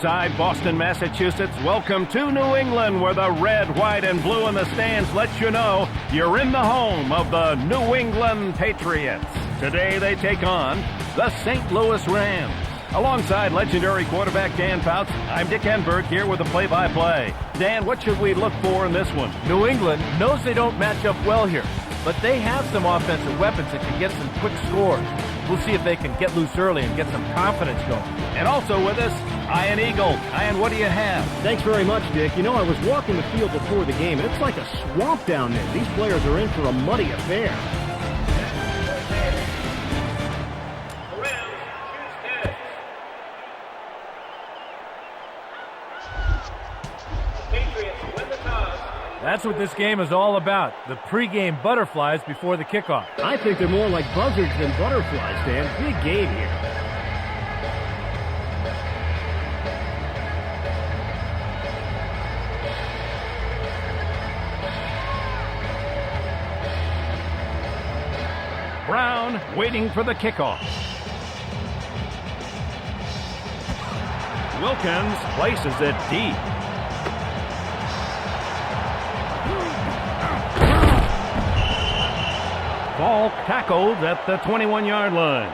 Riverside, Boston, Massachusetts. Welcome to New England, where the red, white, and blue in the stands lets you know you're in the home of the New England Patriots. Today they take on the St. Louis Rams. Alongside legendary quarterback Dan Fouts, I'm Dick Enberg here with the play-by-play. Dan, what should we look for in this one? New England knows they don't match up well here, but they have some offensive weapons that can get some quick scores. We'll see if they can get loose early and get some confidence going. And also with us, Ian Eagle. Ian, what do you have? Thanks very much, Dick. You know, I was walking the field before the game, and it's like a swamp down there. These players are in for a muddy affair. That's what this game is all about, the pregame butterflies before the kickoff. I think they're more like buzzards than butterflies, Dan. Big game here. Brown waiting for the kickoff. Wilkins places it deep. Ball tackled at the 21-yard line.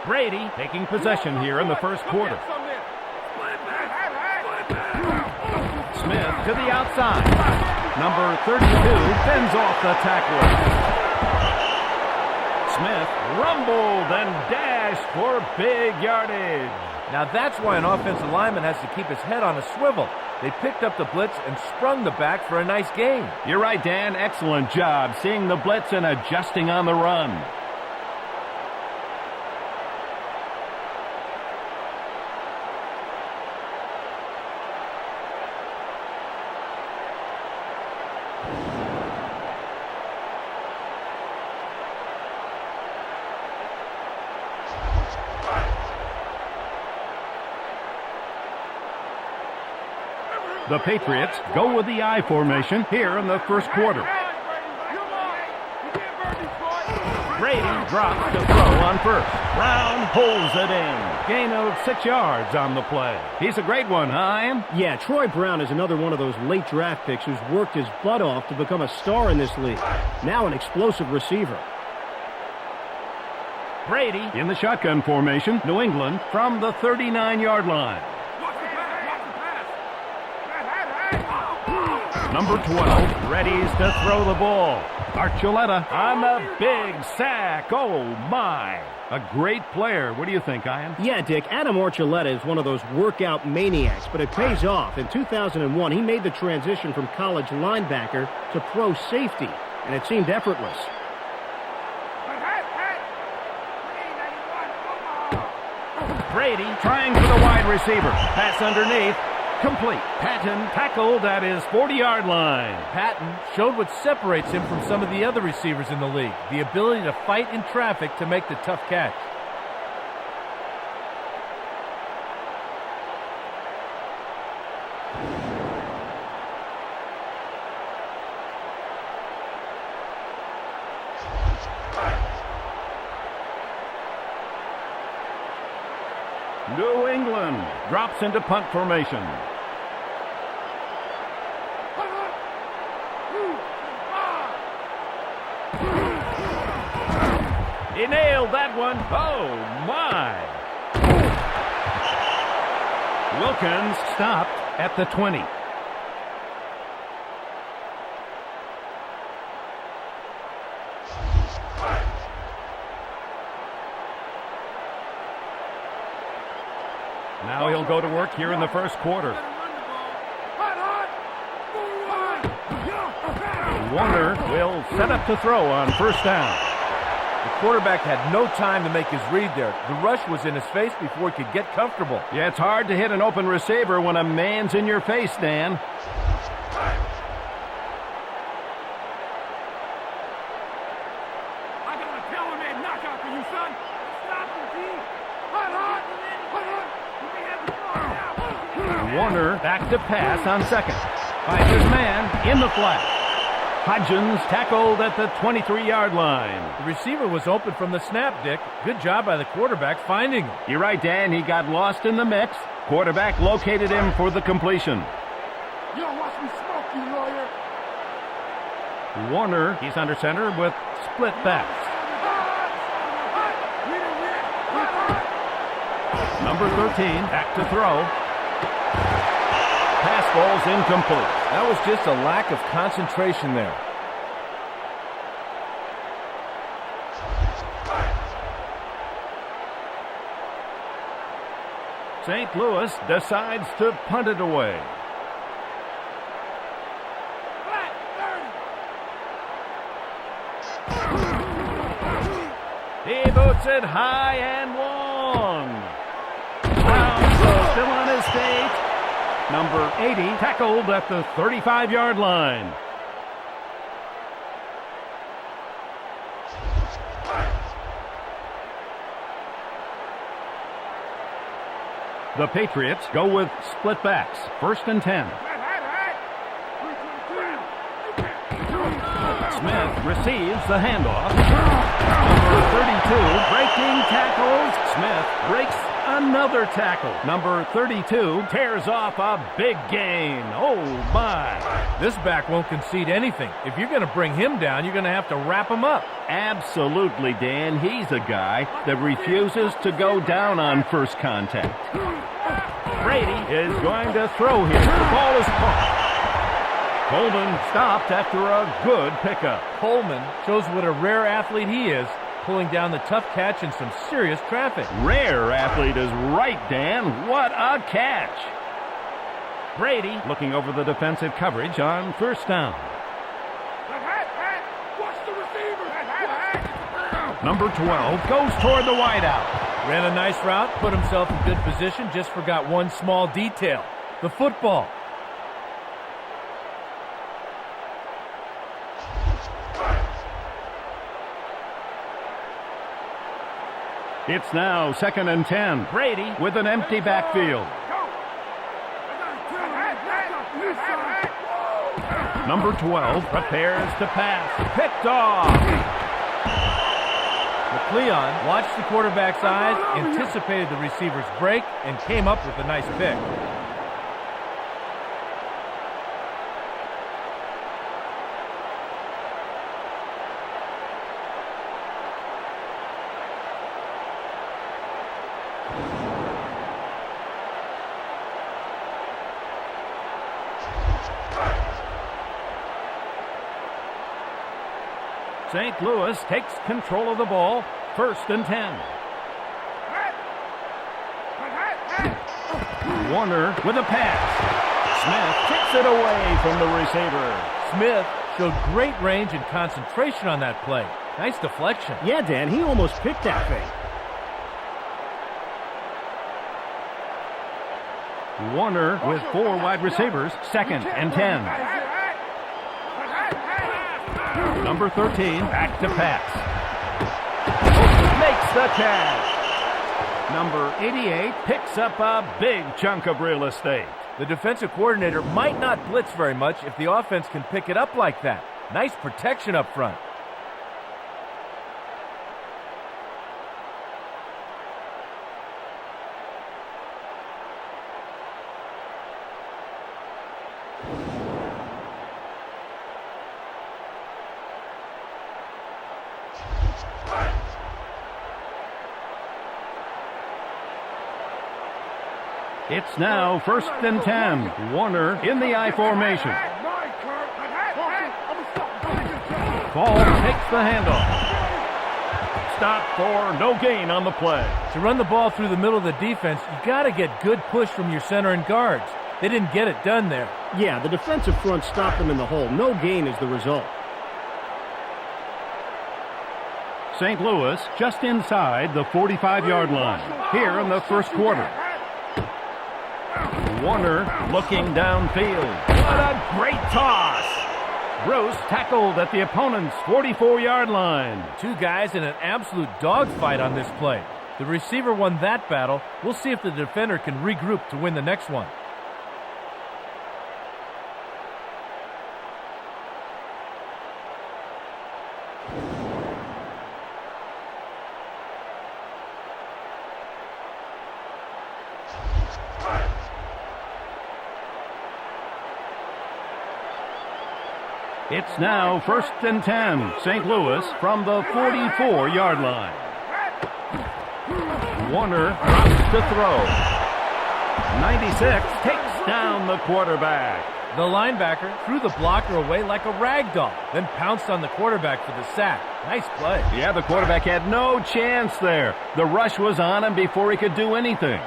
Brady taking possession here in the first quarter. Smith to the outside. Number 32 fends off the tackler. Smith rumbled and dashed for big yardage. Now that's why an offensive lineman has to keep his head on a swivel. They picked up the blitz and sprung the back for a nice gain. You're right, Dan. Excellent job seeing the blitz and adjusting on the run. The Patriots go with the I formation here in the first quarter. Brady drops to throw on first. Brown pulls it in. Gain of 6 yards on the play. He's a great one, huh, Ian? Yeah, Troy Brown is another one of those late draft picks who's worked his butt off to become a star in this league. Now an explosive receiver. Brady in the shotgun formation. New England from the 39-yard line. Number 12 readies to throw the ball. Archuleta on the big sack. Oh, my. A great player. What do you think, Ian? Yeah, Dick, Adam Archuleta is one of those workout maniacs, but it pays off. In 2001, he made the transition from college linebacker to pro safety, and it seemed effortless. Brady trying for the wide receiver. Pass underneath. Complete. Patton tackled at his 40-yard line. Patton showed what separates him from some of the other receivers in the league, the ability to fight in traffic to make the tough catch. New England drops into punt formation. He nailed that one. Oh, my. Wilkins stopped at the 20. Now he'll go to work here in the first quarter. Warner will set up to throw on first down. The quarterback had no time to make his read there. The rush was in his face before he could get comfortable. Yeah, it's hard to hit an open receiver when a man's in your face, Dan. Warner back to pass on second. Finds his man in the flat. Hodgins tackled at the 23-yard line. The receiver was open from the snap, Dick. Good job by the quarterback finding him. You're right, Dan. He got lost in the mix. Quarterback located him for the completion. You don't watch me smoke, you lawyer. Warner, he's under center with split backs. Number 13, back to throw. Pass ball's incomplete. That was just a lack of concentration there. St. Louis decides to punt it away. He boots it high and long. Browns still on his feet. Number 80 tackled at the 35-yard line. The Patriots go with split backs. 1st and 10. Smith receives the handoff. Number 32 breaking tackles. Smith breaks another tackle. Number 32 tears off a big gain. Oh, my. This back won't concede anything. If you're going to bring him down, you're going to have to wrap him up. Absolutely, Dan. He's a guy that refuses to go down on first contact. Brady is going to throw here. The ball is caught. Coleman stopped after a good pickup. Coleman shows what a rare athlete he is, pulling down the tough catch in some serious traffic. Rare athlete is right, Dan. What a catch. Brady looking over the defensive coverage on 1st down. Watch the receiver. Number 12 goes toward the wideout. Ran a nice route, put himself in good position, just forgot one small detail. The football. It's now 2nd and 10. Brady with an empty backfield. Number 12 prepares to pass. Picked off. McLeon watched the quarterback's eyes, anticipated the receiver's break, and came up with a nice pick. St. Louis takes control of the ball. 1st and 10. Warner with a pass. Smith kicks it away from the receiver. Smith showed great range and concentration on that play. Nice deflection. Yeah, Dan, he almost picked that thing. Warner with 4 wide receivers. 2nd and 10. Number 13, back to pass. Makes the catch. Number 88 picks up a big chunk of real estate. The defensive coordinator might not blitz very much if the offense can pick it up like that. Nice protection up front. It's now 1st and 10. Warner in the I formation. Ball takes the handoff. Stop for no gain on the play. To run the ball through the middle of the defense, you got to get good push from your center and guards. They didn't get it done there. Yeah, the defensive front stopped them in the hole. No gain is the result. St. Louis just inside the 45-yard line here in the 1st quarter. Warner looking downfield. What a great toss. Bruce tackled at the opponent's 44-yard line. 2 guys in an absolute dogfight on this play. The receiver won that battle. We'll see if the defender can regroup to win the next one. It's now 1st and 10. St. Louis from the 44-yard line. Warner drops to throw. 96 takes down the quarterback. The linebacker threw the blocker away like a rag doll, then pounced on the quarterback for the sack. Nice play. Yeah, the quarterback had no chance there. The rush was on him before he could do anything.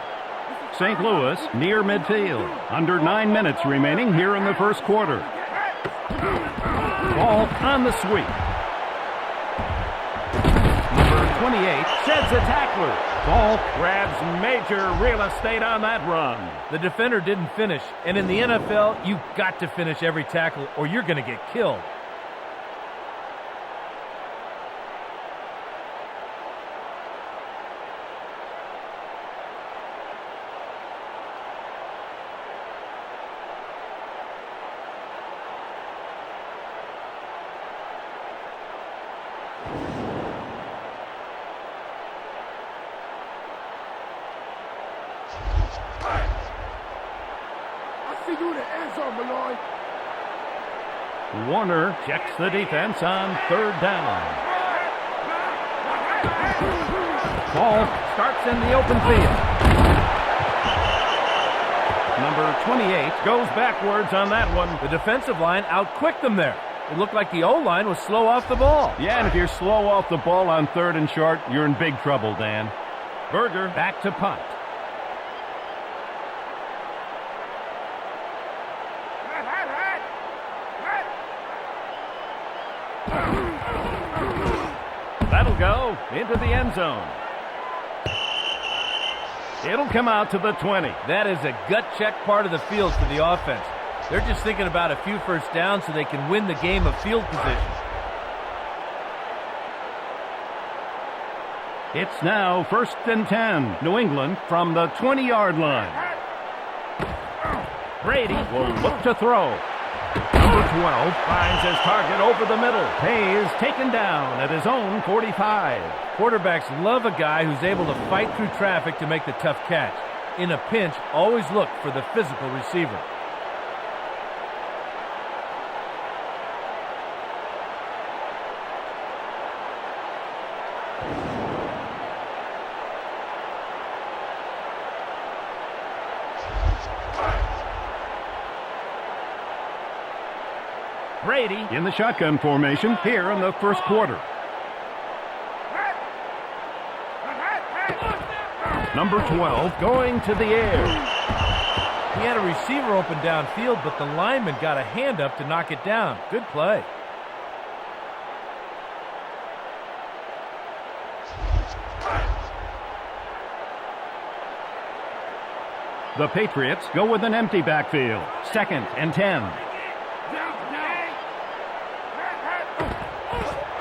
St. Louis near midfield. Under 9 minutes remaining here in the first quarter. Ball on the sweep. Number 28 sheds a tackler. Ball grabs major real estate on that run. The defender didn't finish, and in the NFL, you've got to finish every tackle or you're going to get killed. Warner checks the defense on 3rd down. Ball starts in the open field. Number 28 goes backwards on that one. The defensive line outquicked them there. It looked like the O-line was slow off the ball. Yeah, and if you're slow off the ball on 3rd and short, you're in big trouble, Dan. Berger back to punt. That'll go into the end zone. It'll come out to the 20. That is a gut check part of the field for the offense. They're just thinking about a few first downs so they can win the game of field position. It's now 1st and 10. New England from the 20-yard line. Brady will look to throw. Number 12 finds his target over the middle. Hayes taken down at his own 45. Quarterbacks love a guy who's able to fight through traffic to make the tough catch. In a pinch, always look for the physical receiver. Brady in the shotgun formation here in the first quarter. Number 12 going to the air. He had a receiver open downfield, but the lineman got a hand up to knock it down. Good play. The Patriots go with an empty backfield. 2nd and 10.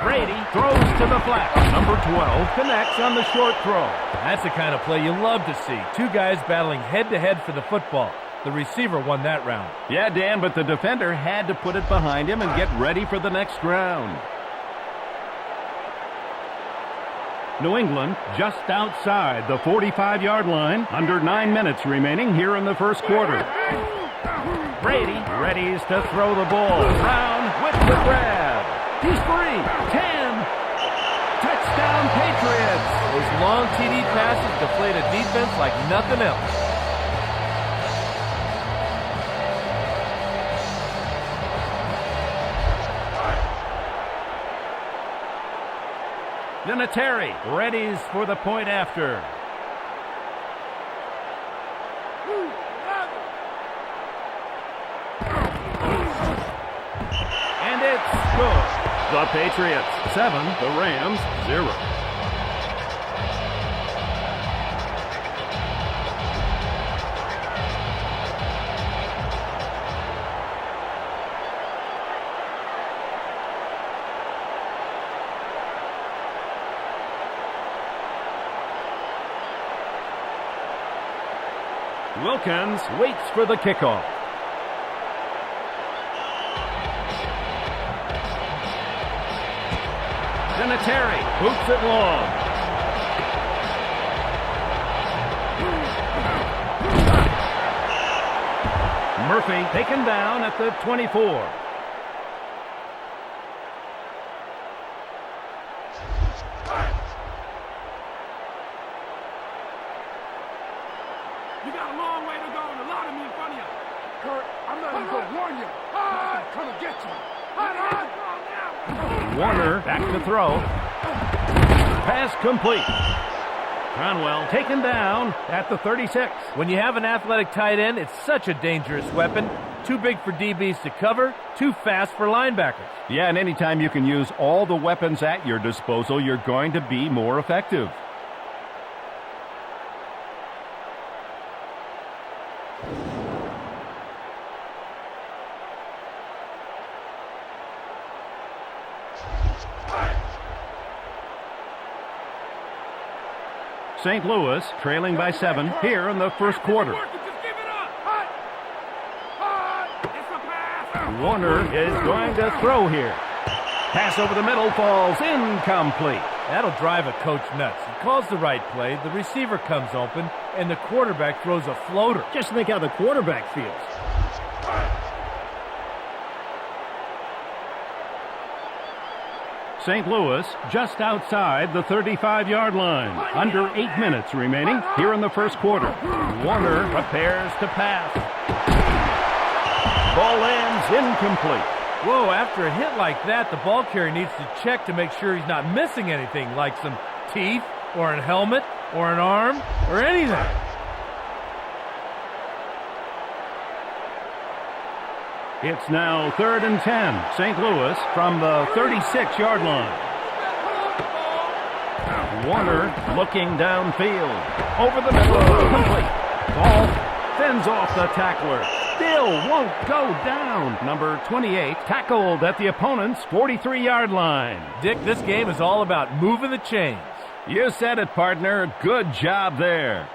Brady throws to the flat. Number 12 connects on the short throw. That's the kind of play you love to see. Two guys battling head-to-head for the football. The receiver won that round. Yeah, Dan, but the defender had to put it behind him and get ready for the next round. New England just outside the 45-yard line. Under 9 minutes remaining here in the first quarter. Brady readies to throw the ball. Brown with the grab. He's free. 10. Touchdown, Patriots. Those long TD passes deflate a defense like nothing else. Vinatieri readies for the point after. And it's good. The Patriots 7, the Rams 0. Wilkins waits for the kickoff. Vinatieri boots it long. Murphy taken down at the 24. You got a long way to go and a lot of me in front of you. Kurt, I'm not even going to warn you. I'm coming to get you. Warner back to throw. Pass complete. Conwell taken down at the 36. When you have an athletic tight end, it's such a dangerous weapon. Too big for DBs to cover, too fast for linebackers. Yeah, and anytime you can use all the weapons at your disposal, you're going to be more effective. St. Louis trailing by 7 here in the first quarter. Warner is going to throw here. Pass over the middle falls incomplete. That'll drive a coach nuts. He calls the right play, the receiver comes open, and the quarterback throws a floater. Just think how the quarterback feels. St. Louis just outside the 35-yard line. Under 8 minutes remaining here in the first quarter. Warner prepares to pass. Ball ends incomplete. Whoa, after a hit like that, the ball carrier needs to check to make sure he's not missing anything, like some teeth, or a helmet, or an arm, or anything. It's now 3rd and 10. St. Louis from the 36-yard line. Warner looking downfield. Over the middle. Complete. Ball fends off the tackler. Still won't go down. Number 28 tackled at the opponent's 43-yard line. Dick, this game is all about moving the chains. You said it, partner. Good job there.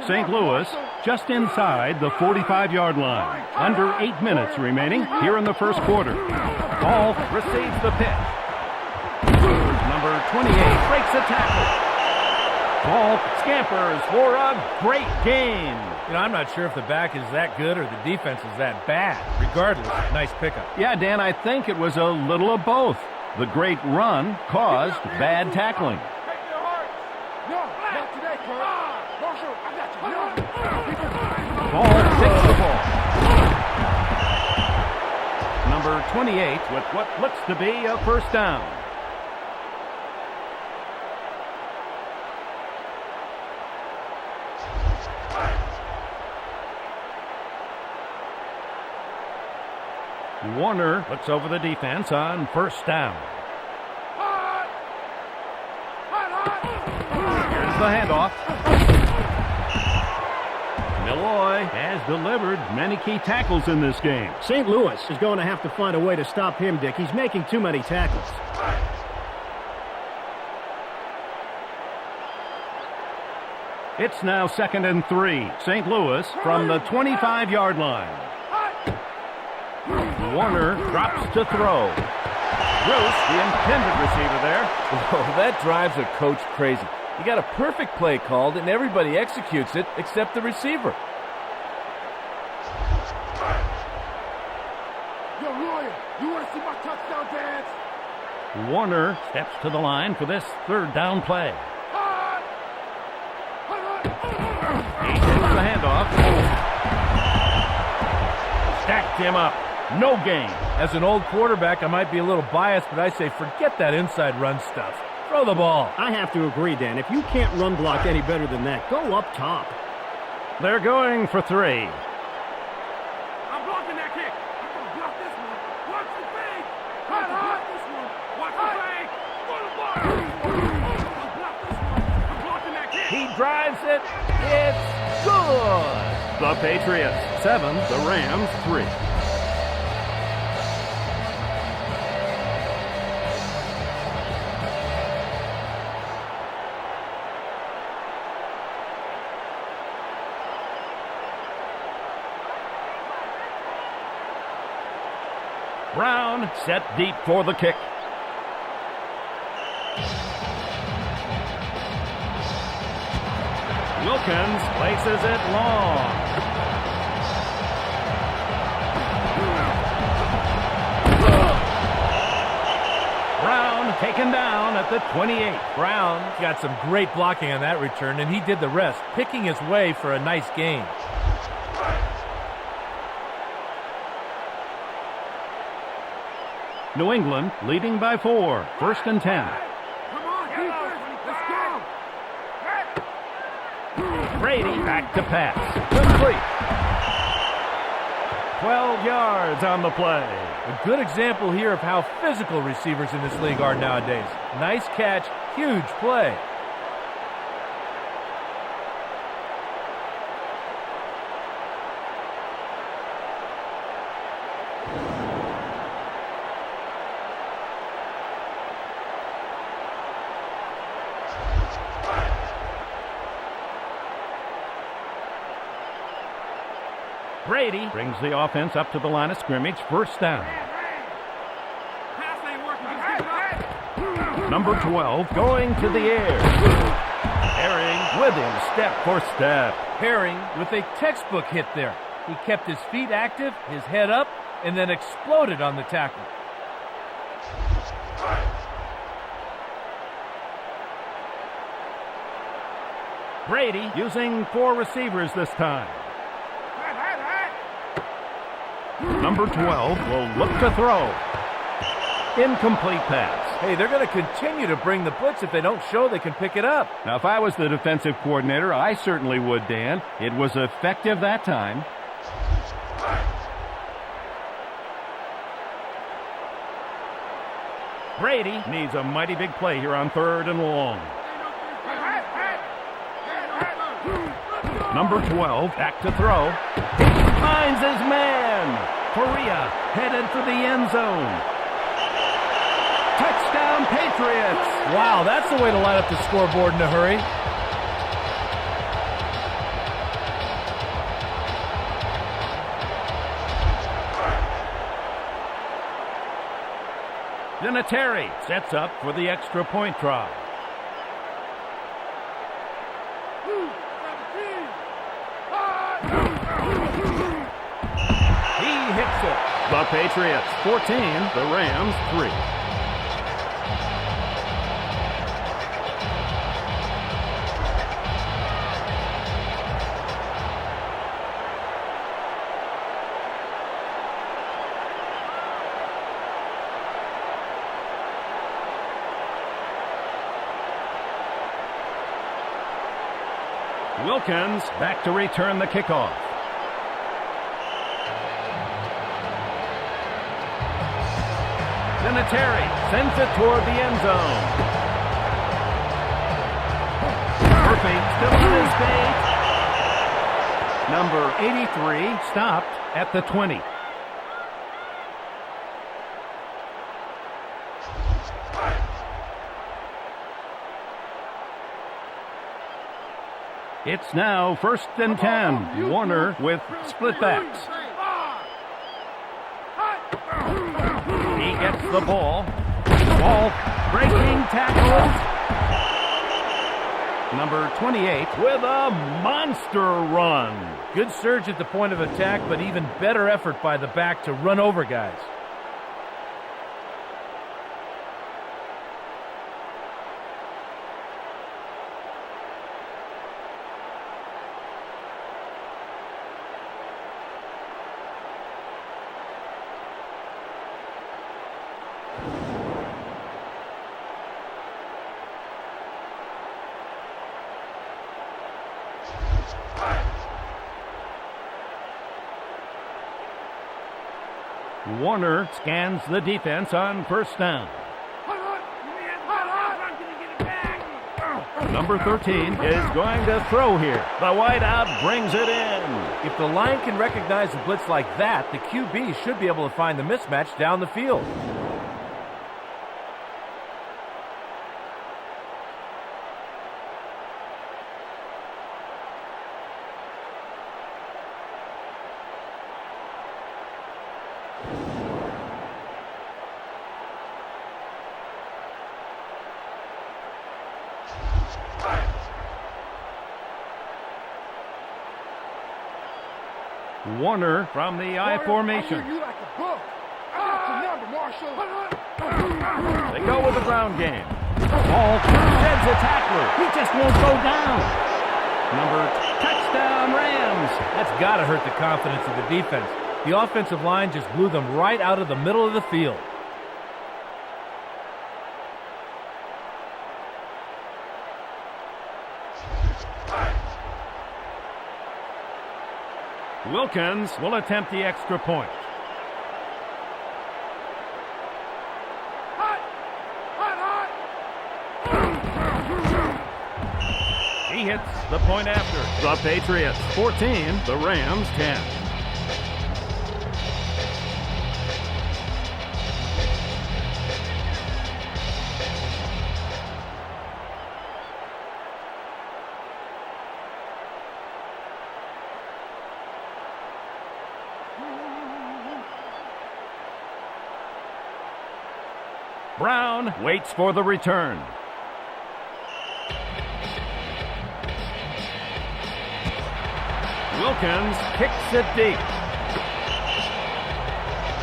St. Louis just inside the 45-yard line. Under 8 minutes remaining here in the first quarter. Ball receives the pitch. Number 28 breaks a tackle. Ball scampers for a great gain. You know, I'm not sure if the back is that good or the defense is that bad. Regardless, nice pickup. Yeah, Dan, I think it was a little of both. The great run caused bad tackling. No, not today, Kurt. Marshall, I got you. No. Ball takes the ball. Number 28 with what looks to be a first down. Warner looks over the defense on first down. Here's the handoff. Milloy has delivered many key tackles in this game. St. Louis is going to have to find a way to stop him, Dick. He's making too many tackles. It's now 2nd and 3. St. Louis from the 25-yard line. Warner drops to throw. Bruce, the intended receiver there. Oh, that drives a coach crazy. You got a perfect play called, and everybody executes it except the receiver. Yo, Lawyer, you want to see my touchdown dance? Warner steps to the line for this third down play. He takes the handoff. Stacked him up. No gain. As an old quarterback, I might be a little biased, but I say forget that inside run stuff. Throw the ball. I have to agree, Dan. If you can't run block any better than that, go up top. They're going for 3. I'm blocking that kick. I'm going to block this one. Watch the fake. I'm going to block this one. Watch the fake. I'm going to block this one. I'm blocking that kick. He drives it. It's good. The Patriots 7, the Rams 3. Brown set deep for the kick. Wilkins places it long. Brown taken down at the 28. Brown got some great blocking on that return, and he did the rest, picking his way for a nice gain. New England leading by 4. 1st and 10. Come on, defense. Let's go. Brady back to pass. Complete. 12 yards on the play. A good example here of how physical receivers in this league are nowadays. Nice catch, huge play. Brady brings the offense up to the line of scrimmage. 1st down. Pass ain't working. Just get up. Number 12 going to the air. Herring with him step for step. Herring with a textbook hit there. He kept his feet active, his head up, and then exploded on the tackle. Brady using 4 receivers this time. Number 12 will look to throw. Incomplete pass. Hey, they're going to continue to bring the blitz. If they don't show, they can pick it up. Now, if I was the defensive coordinator, I certainly would, Dan. It was effective that time. Brady needs a mighty big play here on 3rd and long. Number 12 back to throw. He finds his man. Correa headed for the end zone. Touchdown, Patriots! Wow, that's the way to light up the scoreboard in a hurry. Vinatieri sets up for the extra point try. He hits it. The Patriots 14, the Rams 3. Wilkins back to return the kickoff. Vinatieri sends it toward the end zone. Murphy still on his feet. Number 83 stopped at the 20. It's now 1st and 10. Warner with split backs. He gets the ball. Ball breaking tackles. Number 28 with a monster run. Good surge at the point of attack, but even better effort by the back to run over guys. Warner scans the defense on 1st down. Number 13 is going to throw here. The wideout brings it in. If the line can recognize a blitz like that, the QB should be able to find the mismatch down the field. Warner from the I formation. You like a book. I got your number, Marshall. They go with the ground game. Ball sheds a tackler. He just won't go down. Touchdown Rams. That's got to hurt the confidence of the defense. The offensive line just blew them right out of the middle of the field. Wilkins will attempt the extra point. He hits the point after. The Patriots 14, the Rams 10. Brown waits for the return. Wilkins kicks it deep.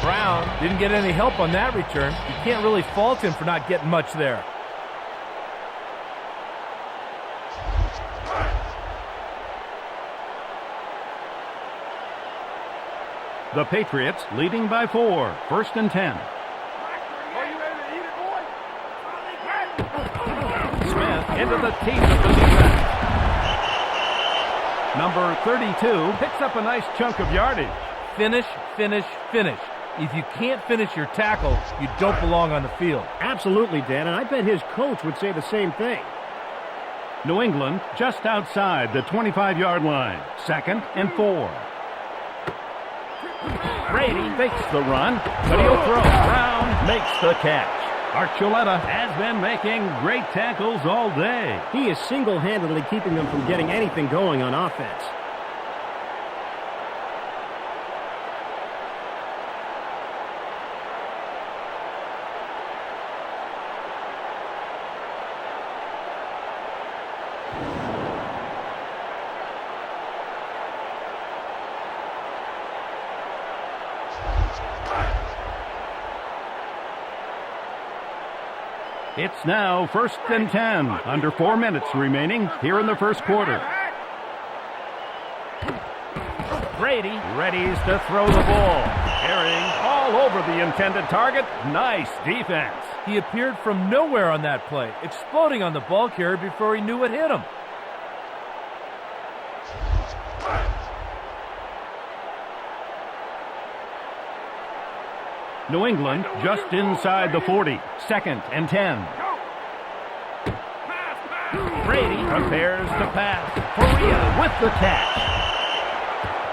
Brown didn't get any help on that return. You can't really fault him for not getting much there. The Patriots leading by 4, 1st and 10. Smith into the teeth of the defense. Number 32 picks up a nice chunk of yardage. Finish, finish, finish. If you can't finish your tackle, you don't belong on the field. Absolutely, Dan, and I bet his coach would say the same thing. New England just outside the 25-yard line. 2nd and 4. Brady fakes the run, but he'll throw. Brown makes the catch. Archuleta has been making great tackles all day. He is single-handedly keeping them from getting anything going on offense. It's now 1st and 10, under 4 minutes remaining here in the first quarter. Brady readies to throw the ball. Carrying all over the intended target. Nice defense. He appeared from nowhere on that play, exploding on the ball carrier before he knew it hit him. New England just inside the 40, 2nd and 10. Brady prepares to pass. Correa with the catch.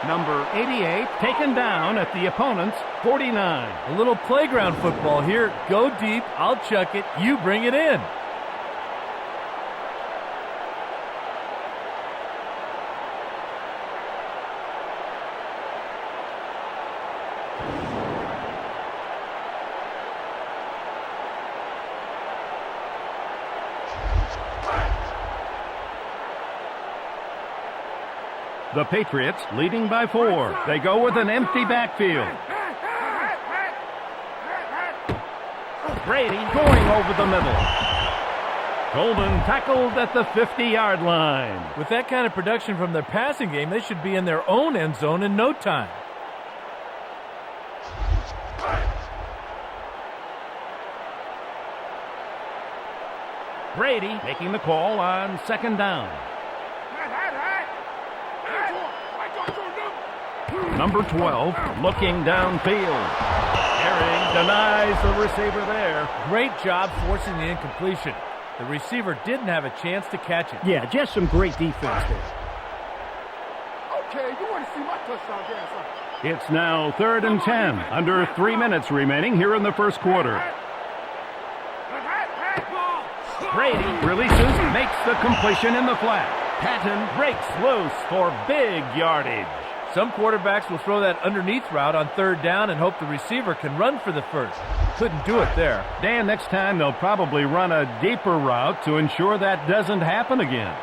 Number 88 taken down at the opponent's 49. A little playground football here. Go deep, I'll chuck it, you bring it in. The Patriots leading by 4. They go with an empty backfield. Brady going over the middle. Golden tackled at the 50-yard line. With that kind of production from their passing game, they should be in their own end zone in no time. Brady making the call on 2nd down. Number 12 looking downfield. Herring denies the receiver there. Great job forcing the incompletion. The receiver didn't have a chance to catch it. Yeah, just some great defense there. Okay, you want to see my touchdown dance, huh? It's now 3rd and 10, under 3 minutes remaining here in the first quarter. Brady releases, makes the completion in the flat. Patton breaks loose for big yardage. Some quarterbacks will throw that underneath route on third down and hope the receiver can run for the first. Couldn't do it there. Dan, next time they'll probably run a deeper route to ensure that doesn't happen again.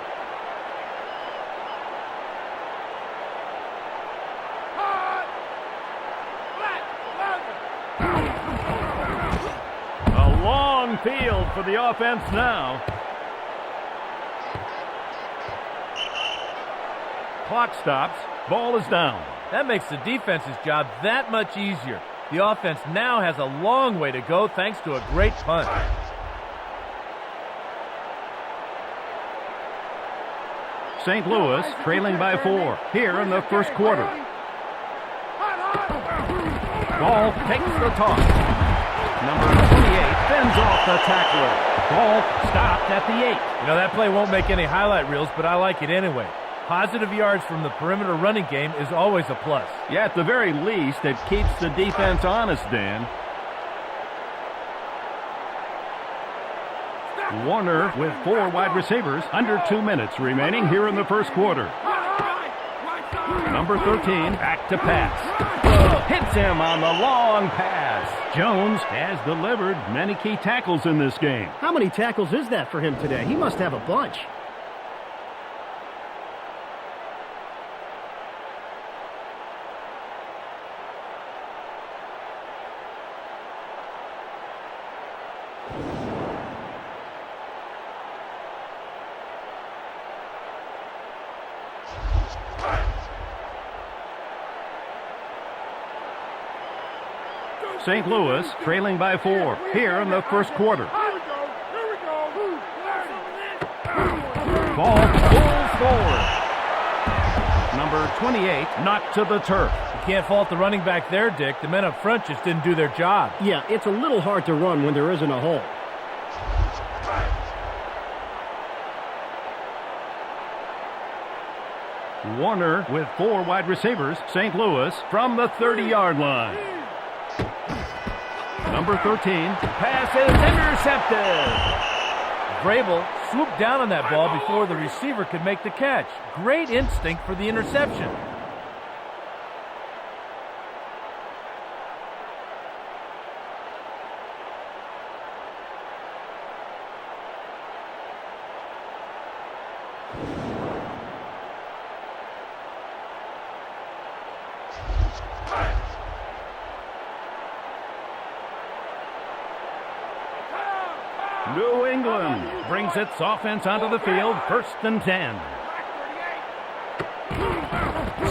A long field for the offense now. Clock stops. Ball is down. That makes the defense's job that much easier. The offense now has a long way to go thanks to a great punt. St. Louis trailing by 4 here in the first quarter. Ball takes the toss. Number 28 fends off the tackler. Ball stopped at the 8. You know, that play won't make any highlight reels, but I like it anyway. Positive yards from the perimeter running game is always a plus. Yeah, at the very least, it keeps the defense honest, Dan. Warner with 4 wide receivers, under 2 minutes remaining here in the first quarter. Number 13, back to pass. Hits him on the long pass. Jones has delivered many key tackles in this game. How many tackles is that for him today? He must have a bunch. St. Louis trailing by 4 here in the first quarter. Ball pulls forward. Number 28 knocked to the turf. You can't fault the running back there, Dick. The men up front just didn't do their job. Yeah, it's a little hard to run when there isn't a hole. Warner with 4 wide receivers. St. Louis from the 30-yard line. Number 13. Pass is intercepted. Vrabel swooped down on that ball before the receiver could make the catch. Great instinct for the interception. New England brings its offense onto the field, 1st and 10.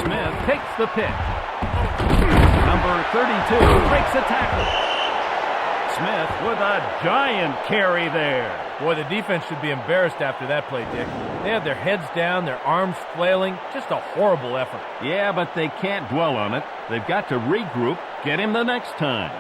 Smith takes the pick. Number 32 breaks a tackle. Smith with a giant carry there. Boy, the defense should be embarrassed after that play, Dick. They had their heads down, their arms flailing. Just a horrible effort. Yeah, but they can't dwell on it. They've got to regroup, get him the next time.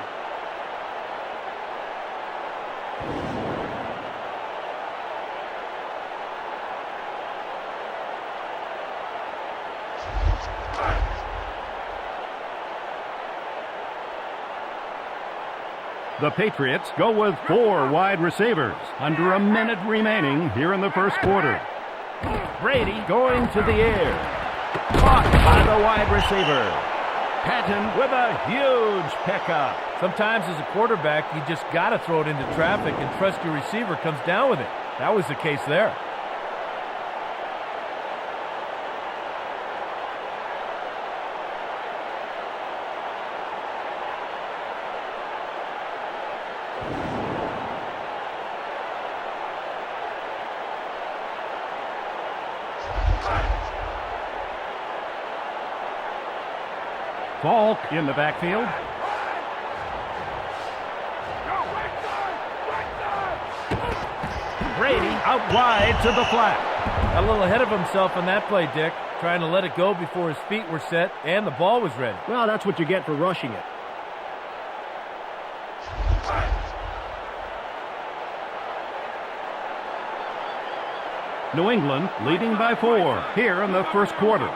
The Patriots go with 4 wide receivers. Under a minute remaining here in the first quarter. Brady going to the air. Caught by the wide receiver. Patton with a huge pickup. Sometimes as a quarterback, you just got to throw it into traffic and trust your receiver comes down with it. That was the case there. Falk in the backfield. Brady out wide to the flat. Got a little ahead of himself on that play, Dick. Trying to let it go before his feet were set and the ball was ready. Well, that's what you get for rushing it. New England leading by 4 here in the first quarter.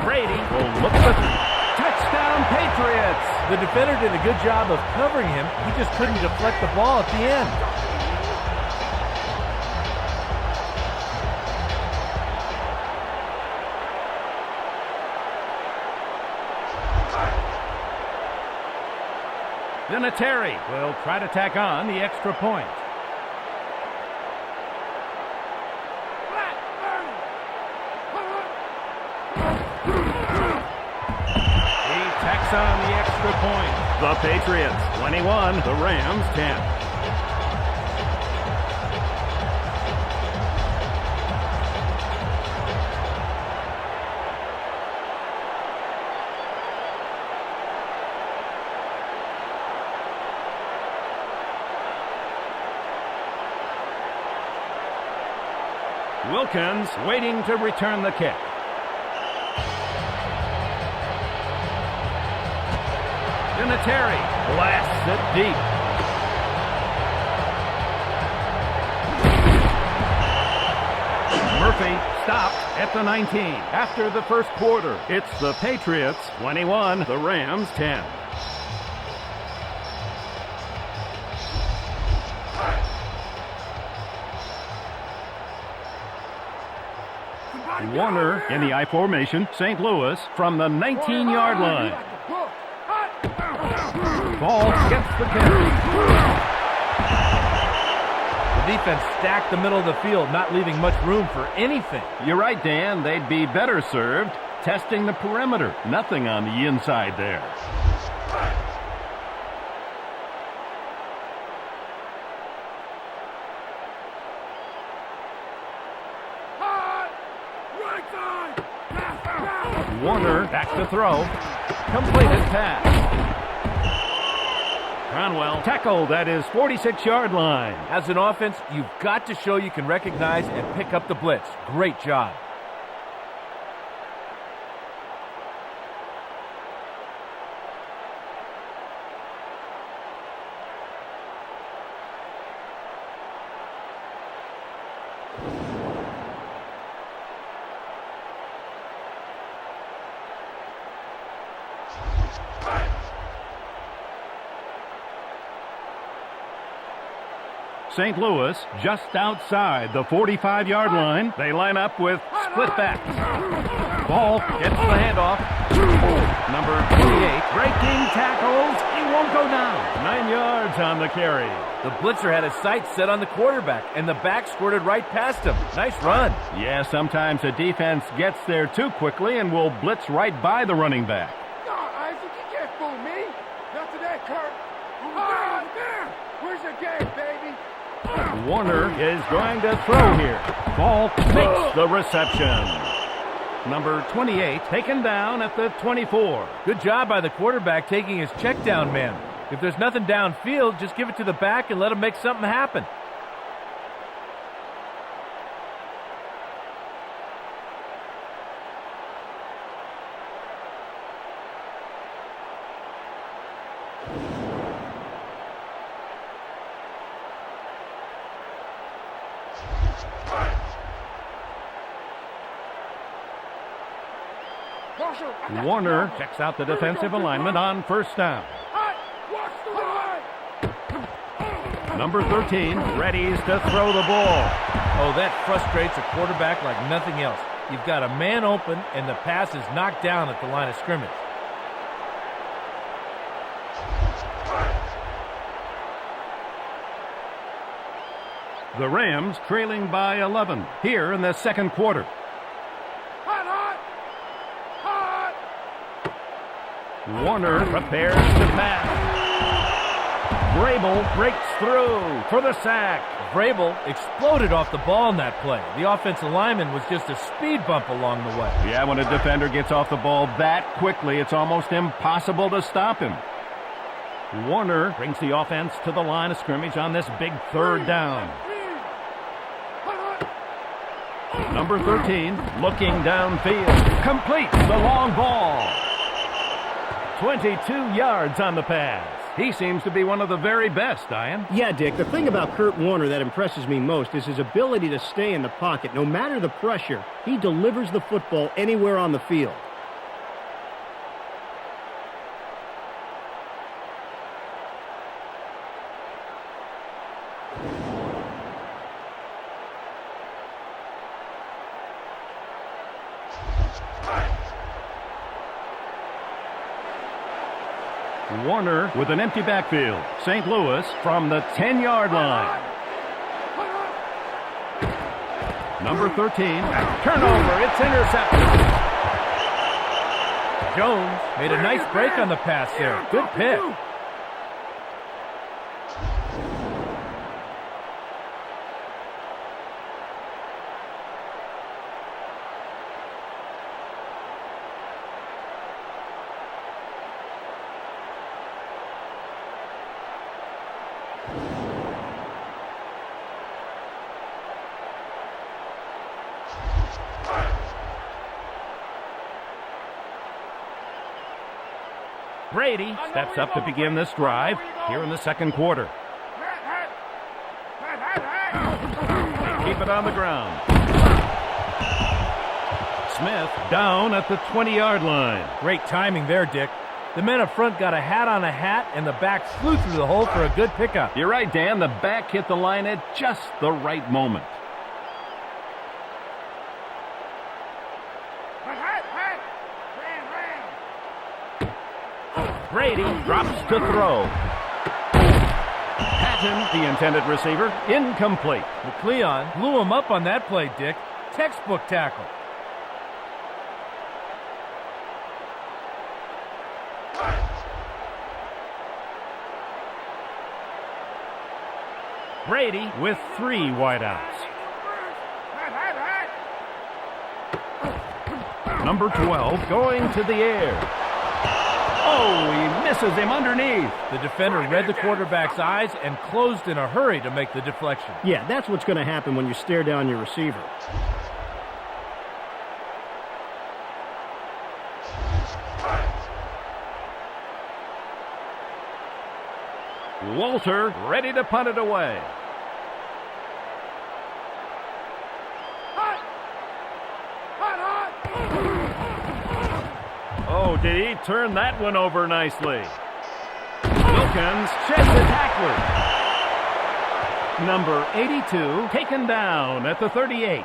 Brady will look for touchdown Patriots. The defender did a good job of covering him. He just couldn't deflect the ball at the end. Vinatieri will try to tack on the extra point. He tacks on the extra point. The Patriots 21, the Rams 10. Wilkins waiting to return the kick. Vinatieri blasts it deep. Murphy stopped at the 19 after the first quarter. It's the Patriots 21, the Rams 10. Warner in the I formation, St. Louis from the 19-yard line. Ball gets the carry. The defense stacked the middle of the field, not leaving much room for anything. You're right, Dan. They'd be better served testing the perimeter. Nothing on the inside there. Warner back to throw. Completed pass. Conwell tackled at his 46-yard line. As an offense, you've got to show you can recognize and pick up the blitz. Great job. St. Louis just outside the 45-yard line. They line up with split backs. Ball gets the handoff. Number 28 breaking tackles. He won't go down. 9 yards on the carry. The blitzer had his sights set on the quarterback, and the back squirted right past him. Nice run. Yeah, sometimes a defense gets there too quickly and will blitz right by the running back. No, Isaac, you can't fool me. Not today, Kurt. Ah, there. Where's your game, baby? Warner is going to throw here. Ball makes the reception. Number 28 taken down at the 24. Good job by the quarterback taking his check down man. If there's nothing downfield, just give it to the back and let him make something happen. Warner checks out the defensive alignment on first down. Number 13 readies to throw the ball. Oh, that frustrates a quarterback like nothing else. You've got a man open, and the pass is knocked down at the line of scrimmage. The Rams trailing by 11 here in the second quarter. Warner prepares to pass. Vrabel breaks through for the sack. Vrabel exploded off the ball in that play. The offensive lineman was just a speed bump along the way. Yeah, when a defender gets off the ball that quickly, it's almost impossible to stop him. Warner brings the offense to the line of scrimmage on this big third down. Number 13 looking downfield. Completes the long ball. 22 yards on the pass. He seems to be one of the very best, Diane. Yeah, Dick, the thing about Kurt Warner that impresses me most is his ability to stay in the pocket. No matter the pressure, he delivers the football anywhere on the field. Warner with an empty backfield. St. Louis from the 10-yard line. Number 13. Turnover. It's intercepted. Jones made a nice break on the pass there. Good pick. Brady steps up to begin this drive here in the second quarter. They keep it on the ground. Smith down at the 20-yard line. Great timing there, Dick. The men up front got a hat on a hat, and the back flew through the hole for a good pickup. You're right, Dan. The back hit the line at just the right moment. Brady drops to throw. Patton, the intended receiver, incomplete. McLeon blew him up on that play, Dick. Textbook tackle. Brady with 3 wideouts. Number 12 going to the air. Oh, he misses him underneath. The defender read the quarterback's eyes and closed in a hurry to make the deflection. Yeah, that's what's going to happen when you stare down your receiver. Walter ready to punt it away. Oh, did he turn that one over nicely? Wilkins sheds the tackler. Number 82 taken down at the 38.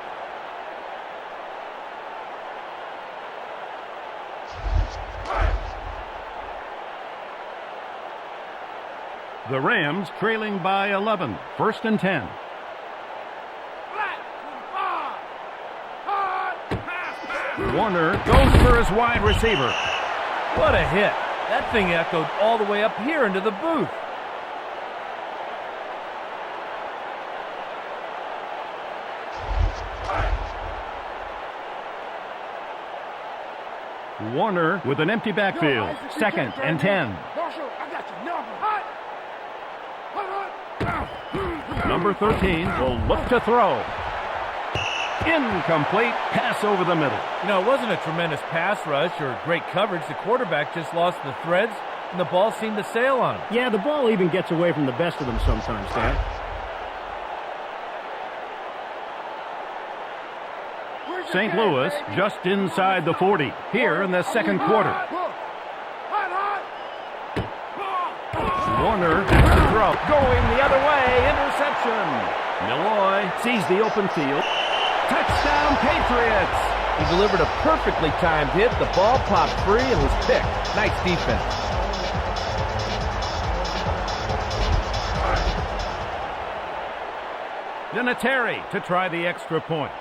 The Rams trailing by 11. 1st and 10. Warner goes for his wide receiver. What a hit. That thing echoed all the way up here into the booth. Warner with an empty backfield. 2nd and 10. Number 13 will look to throw. Incomplete pass over the middle. You know, it wasn't a tremendous pass rush or great coverage. The quarterback just lost the threads, and the ball seemed to sail on him. Yeah, the ball even gets away from the best of them sometimes, Dan. St. Louis just inside the 40 here in the second quarter. Warner has to throw. Going the other way. Interception. Milloy sees the open field. Touchdown, Patriots! He delivered a perfectly timed hit. The ball popped free and was picked. Nice defense. Vinatieri to try the extra point.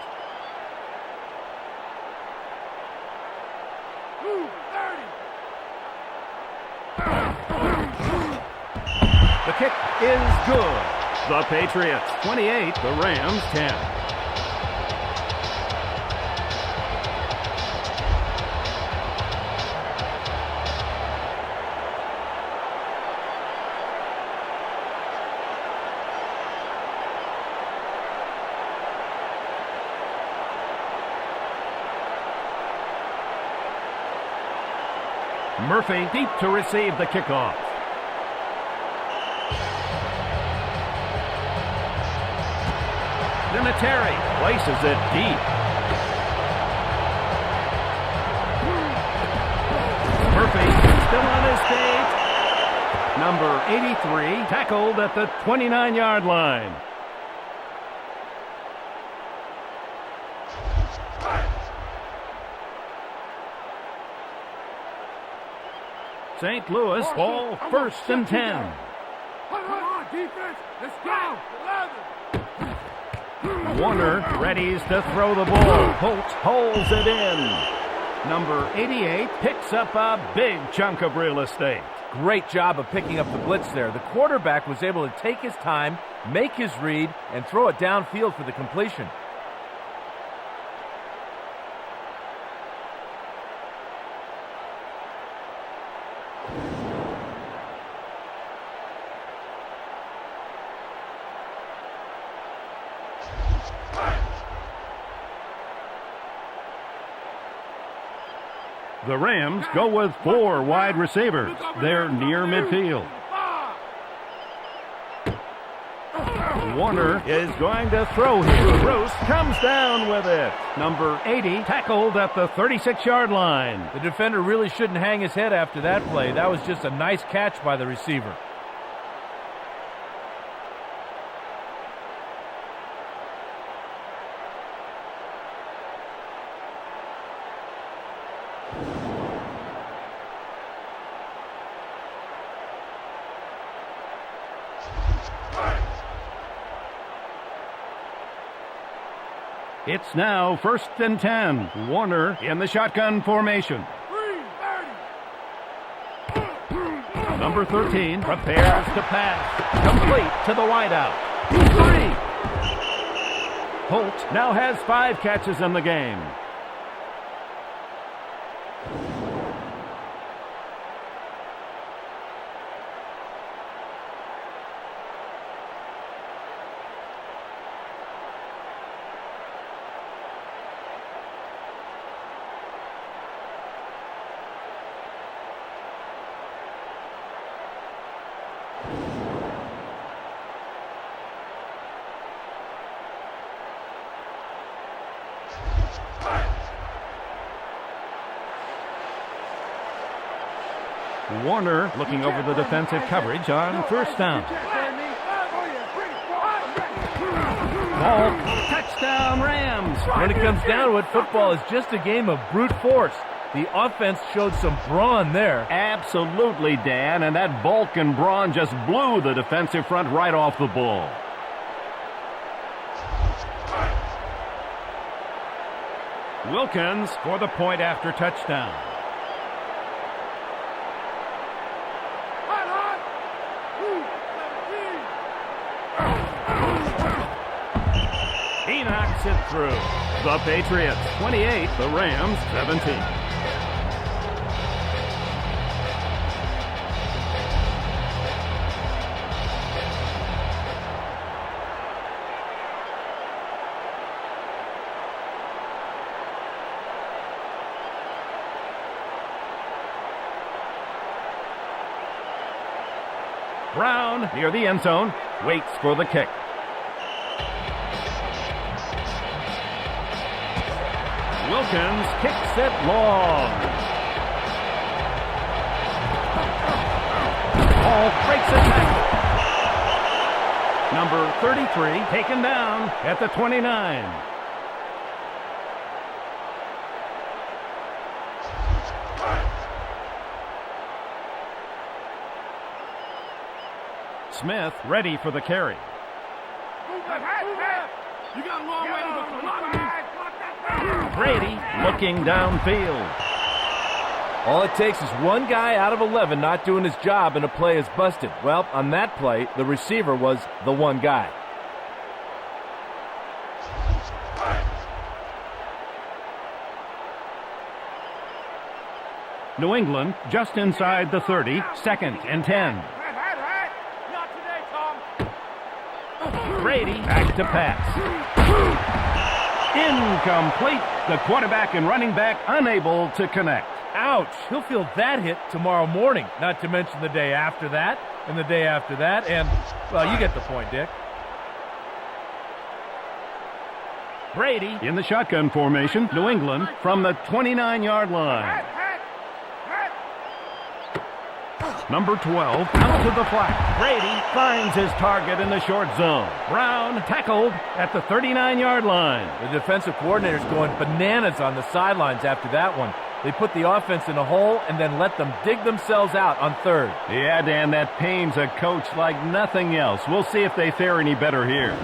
The kick is good. The Patriots 28, the Rams 10. Murphy deep to receive the kickoff. Vinatieri places it deep. Murphy still on his feet. Number 83 tackled at the 29-yard line. St. Louis ball first and 10. Come on, defense. Let's go. 11. Warner readies to throw the ball. Holt holds it in. Number 88 picks up a big chunk of real estate. Great job of picking up the blitz there. The quarterback was able to take his time, make his read, and throw it downfield for the completion. The Rams go with 4 wide receivers. They're near midfield. Warner is going to throw here. Bruce comes down with it. Number 80 tackled at the 36-yard line. The defender really shouldn't hang his head after that play. That was just a nice catch by the receiver. It's now first and 10. Warner in the shotgun formation. Number 13 prepares to pass. Complete to the wideout. 3. Holt now has 5 catches in the game. Warner looking over the defensive coverage on first down. Ball, touchdown Rams. When it comes down to it, football is just a game of brute force. The offense showed some brawn there. Absolutely, Dan, and that bulk and brawn just blew the defensive front right off the ball. Wilkins for the point after touchdown. He knocks it through. The Patriots 28, the Rams 17. Brown near the end zone, waits for the kick. Wilkins kicks it long. Ball breaks a tackle. Number 33 taken down at the 29. Smith ready for the carry. You got a long way to go. Brady looking downfield. All it takes is one guy out of 11 not doing his job and a play is busted. Well, on that play, the receiver was the one guy. New England just inside the 30, second and 10. Not today, Tom. Brady back to pass. Incomplete. The quarterback and running back unable to connect. Ouch. He'll feel that hit tomorrow morning, not to mention the day after that, and the day after that, and, well, you get the point, Dick. Brady in the shotgun formation. New England from the 29-yard line. Number 12 out to the flat. Brady finds his target in the short zone. Brown tackled at the 39-yard line. The defensive coordinator's going bananas on the sidelines after that one. They put the offense in a hole and then let them dig themselves out on third. Yeah, Dan, that pains a coach like nothing else. We'll see if they fare any better here.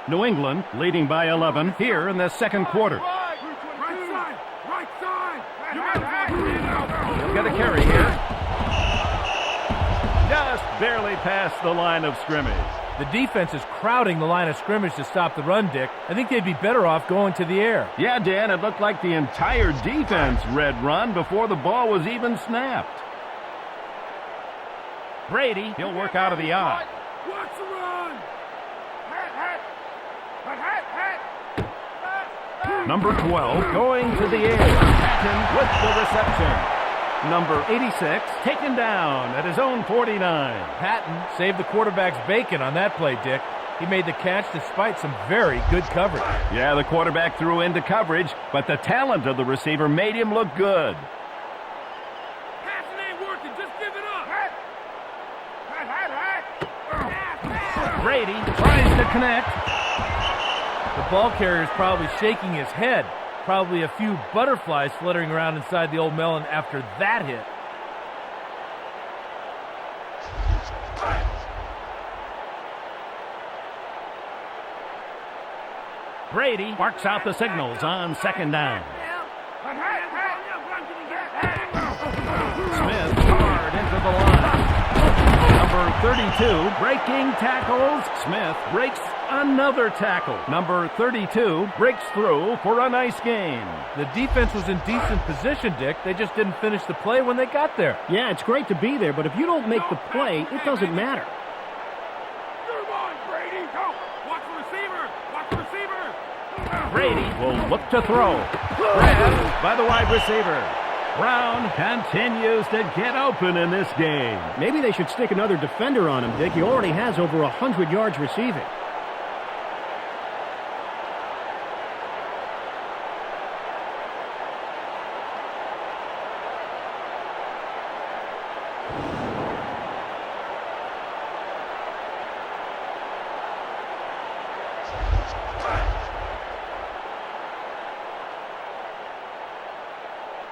New England leading by 11 here in the second quarter. Right side! Right side! You might as well get out! He'll get a carry here. Just barely past the line of scrimmage. The defense is crowding the line of scrimmage to stop the run, Dick. I think they'd be better off going to the air. Yeah, Dan, it looked like the entire defense read run before the ball was even snapped. Brady, he'll work out of the eye. Watch the run! Number 12 going to the air. Patton with the reception. Number 86 taken down at his own 49. Patton saved the quarterback's bacon on that play, Dick. He made the catch despite some very good coverage. Yeah, the quarterback threw into coverage, but the talent of the receiver made him look good. Passing ain't working, just give it up! Brady tries to connect. The ball carrier is probably shaking his head. Probably a few butterflies fluttering around inside the old melon after that hit. Brady barks out the signals on second down. Smith hard into the line. Number 32 breaking tackles. Smith breaks another tackle. Number 32 breaks through for a nice gain. The defense was in decent position, Dick. They just didn't finish the play when they got there. Yeah, it's great to be there, but if you don't make the play, it doesn't matter. Come on, Brady! Go! Watch the receiver! Watch the receiver! Brady will look to throw. Grabbed by the wide receiver. Brown continues to get open in this game. Maybe they should stick another defender on him, Dick. He already has over 100 yards receiving.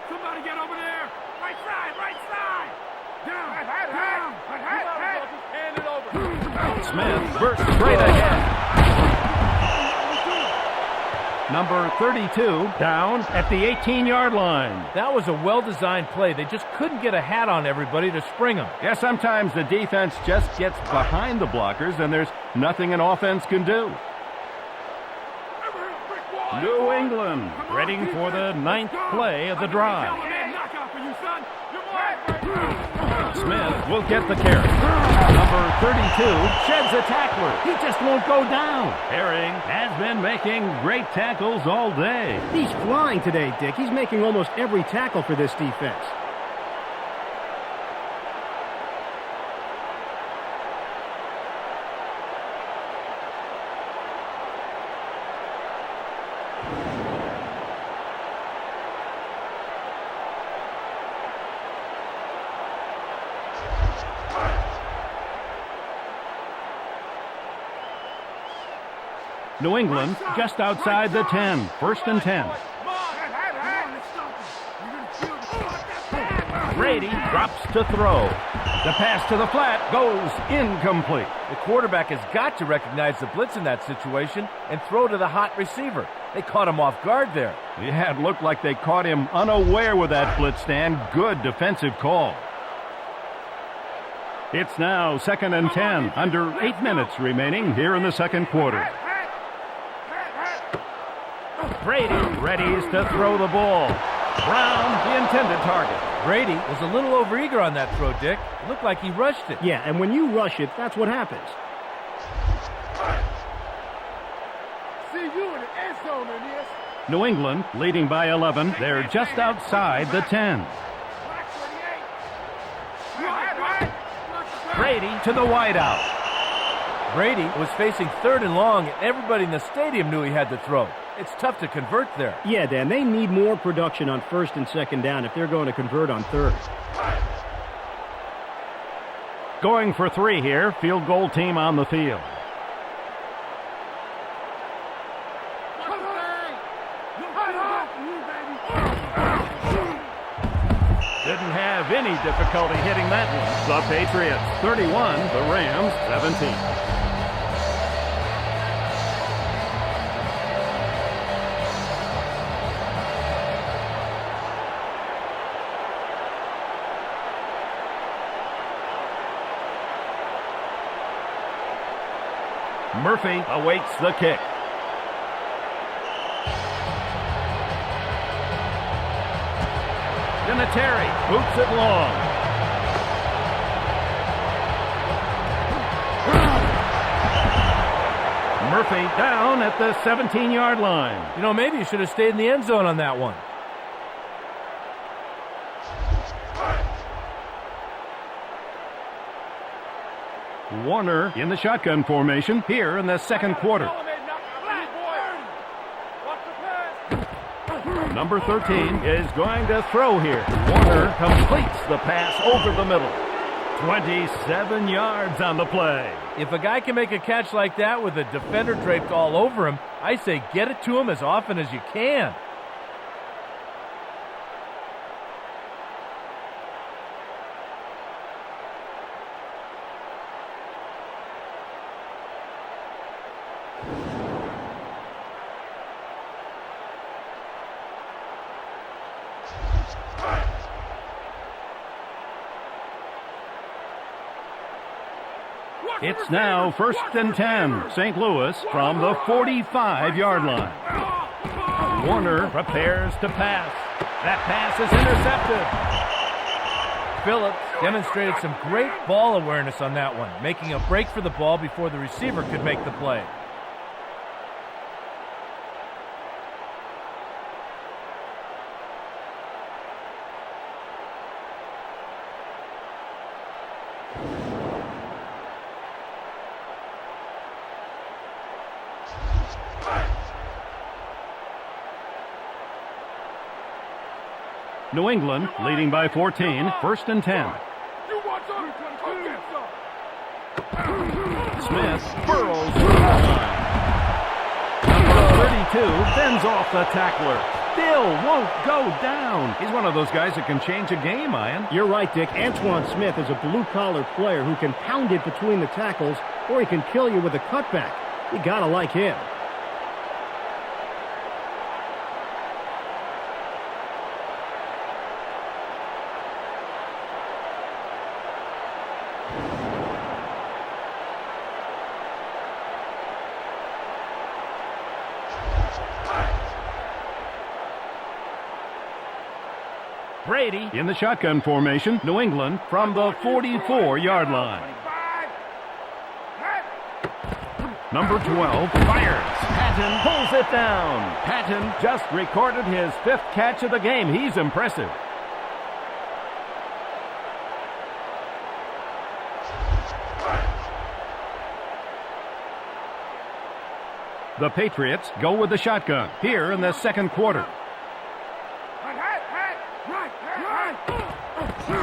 Somebody get over there! Right side! Right side! Down! Hand it over! Smith bursts straight ahead. Number 32 down at the 18-yard line. That was a well-designed play. They just couldn't get a hat on everybody to spring them. Yeah, sometimes the defense just gets behind the blockers and there's nothing an offense can do. New England ready for the ninth play of the drive. Smith will get the carry. Number 32 sheds a tackler. He just won't go down. Herring has been making great tackles all day. He's flying today, Dick. He's making almost every tackle for this defense. New England just outside the 10. First and 10. Brady drops to throw. The pass to the flat goes incomplete. The quarterback has got to recognize the blitz in that situation and throw to the hot receiver. They caught him off guard there. Yeah, it looked like they caught him unaware with that blitz stand. Good defensive call. It's now second and 10. Under 8 minutes remaining here in the second quarter. Brady readies to throw the ball. Brown, the intended target. Brady was a little overeager on that throw, Dick. It looked like he rushed it. Yeah, and when you rush it, that's what happens. See you in the end zone in this. New England leading by 11. They're just outside the 10. Brady to the wideout. Brady was facing third and long, and everybody in the stadium knew he had to throw. It's tough to convert there. Yeah, Dan, they need more production on first and second down if they're going to convert on third. Going for 3 here. Field goal team on the field. Didn't have any difficulty hitting that one. The Patriots 31, the Rams 17. Murphy awaits the kick. Vinatieri boots it long. Murphy down at the 17-yard line. You know, maybe you should have stayed in the end zone on that one. Warner in the shotgun formation here in the second quarter. Number 13 is going to throw here. Warner completes the pass over the middle. 27 yards on the play. If a guy can make a catch like that with a defender draped all over him, I say get it to him as often as you can. It's now 1st and 10. St. Louis from the 45-yard line. Warner prepares to pass. That pass is intercepted. Phillips demonstrated some great ball awareness on that one, making a break for the ball before the receiver could make the play. New England leading by 14, 1st and 10. Smith burrows through the line. Number 32 fends off the tackler. Still won't go down. He's one of those guys that can change a game, Ian. You're right, Dick. Antoine Smith is a blue-collar player who can pound it between the tackles, or he can kill you with a cutback. You gotta like him. Brady in the shotgun formation. New England from the 44-yard line. Number 12 fires. Patton pulls it down. Patton just recorded his 5th catch of the game. He's impressive. The Patriots go with the shotgun here in the second quarter.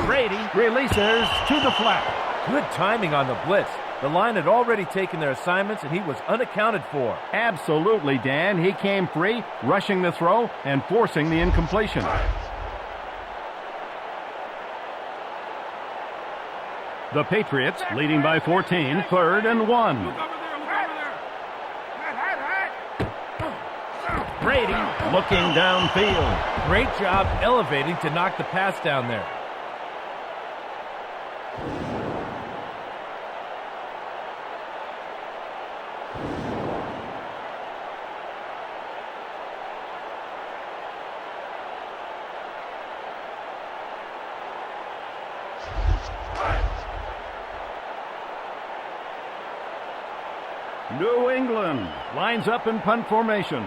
Brady releases to the flat. Good timing on the blitz. The line had already taken their assignments, and he was unaccounted for. Absolutely, Dan. He came free, rushing the throw and forcing the incompletion. The Patriots leading by 14, 3rd and 1. Brady looking downfield. Great job elevating to knock the pass down there. New England lines up in punt formation.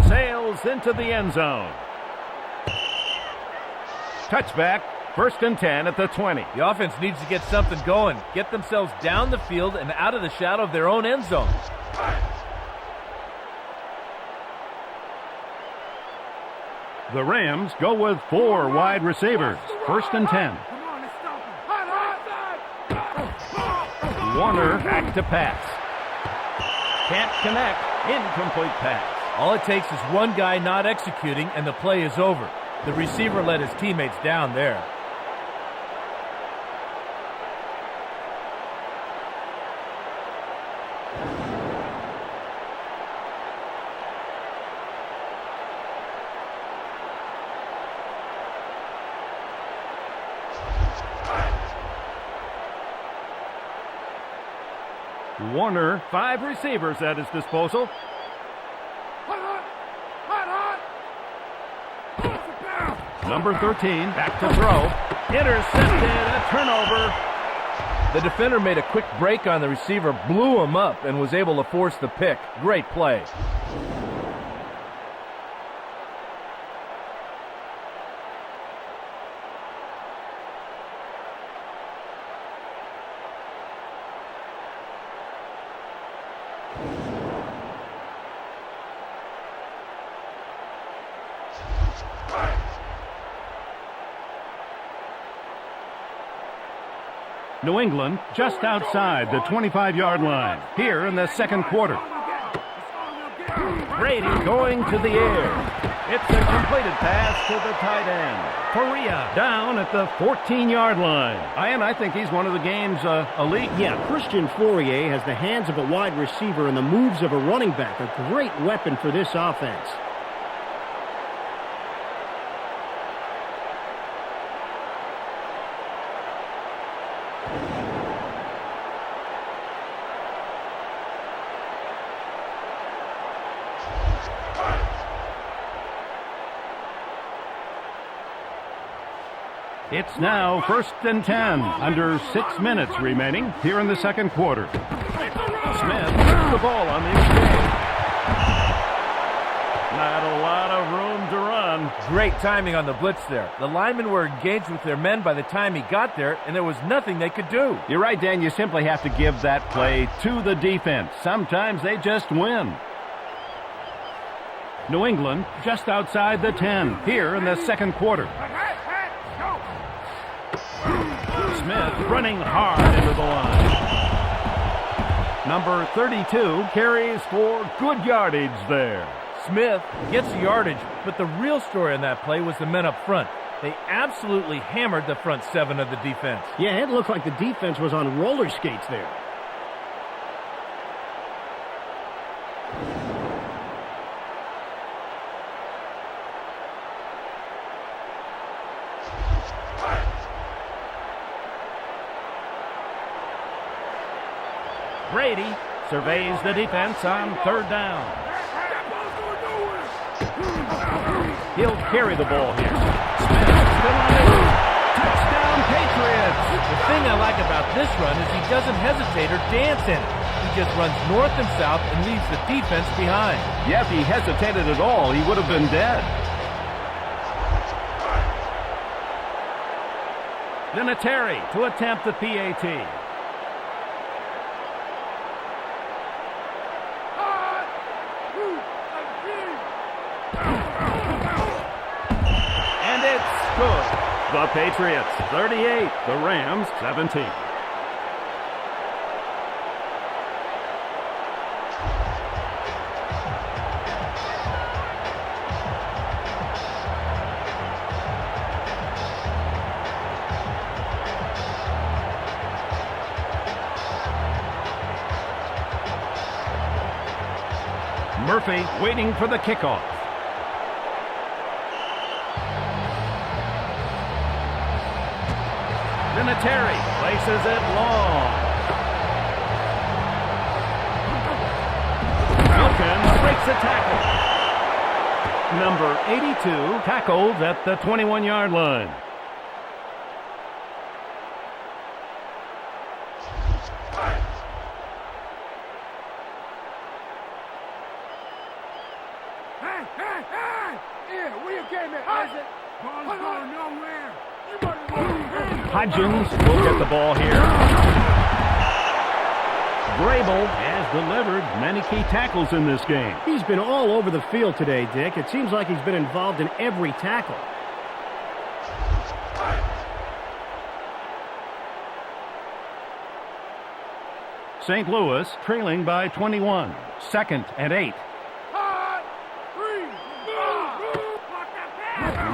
Sails into the end zone. Touchback, 1st and 10 at the 20. The offense needs to get something going, get themselves down the field and out of the shadow of their own end zone. The Rams go with 4 wide receivers. First and 10. Come on, let's stop him. Hot. Warner back to pass. Can't connect. Incomplete pass. All it takes is one guy not executing, and the play is over. The receiver let his teammates down there. Warner, 5 receivers at his disposal. Hot. Number 13, back to throw. Intercepted, a turnover. The defender made a quick break on the receiver, blew him up, and was able to force the pick. Great play. New England just outside the 25-yard line here in the second quarter. Brady going to the air. It's a completed pass to the tight end. Correa down at the 14-yard line. And I think he's one of the game's elite. Yeah, Christian Fourier has the hands of a wide receiver and the moves of a running back. A great weapon for this offense. It's now first and 10, under 6 minutes remaining here in the second quarter. Smith puts the ball on the exchange. Not a lot of room to run. Great timing on the blitz there. The linemen were engaged with their men by the time he got there, and there was nothing they could do. You're right, Dan. You simply have to give that play to the defense. Sometimes they just win. New England just outside the 10 here in the second quarter. Smith running hard into the line. Number 32 carries for good yardage there. Smith gets the yardage, but the real story on that play was the men up front. They absolutely hammered the front 7 of the defense. Yeah, it looked like the defense was on roller skates there. Brady surveys the defense on third down. He'll carry the ball here. Smith still on the move. Touchdown, Patriots. The thing I like about this run is he doesn't hesitate or dance in it. He just runs north and south and leaves the defense behind. Yeah, if he hesitated at all, he would have been dead. Vinatieri to attempt the PAT. And it's good. The Patriots 38, the Rams 17. Murphy waiting for the kickoff. Vinatieri places it long. Wilkins breaks a tackle. Number 82 tackled at the 21-yard line. Hodgins will get the ball here. Vrabel has delivered many key tackles in this game. He's been all over the field today, Dick. It seems like he's been involved in every tackle. St. Louis trailing by 21. 2nd and 8.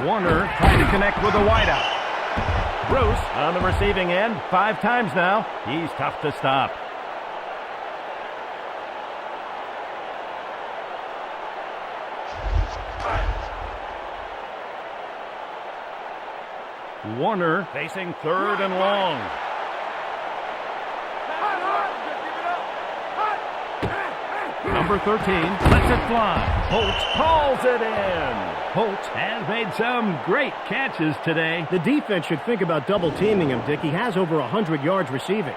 Warner trying to connect with the wideout. Bruce on the receiving end 5 times now. He's tough to stop. Warner facing 3rd and long. Number 13 lets it fly. Holt calls it in. Holt has made some great catches today. The defense should think about double teaming him, Dick. He has over 100 yards receiving.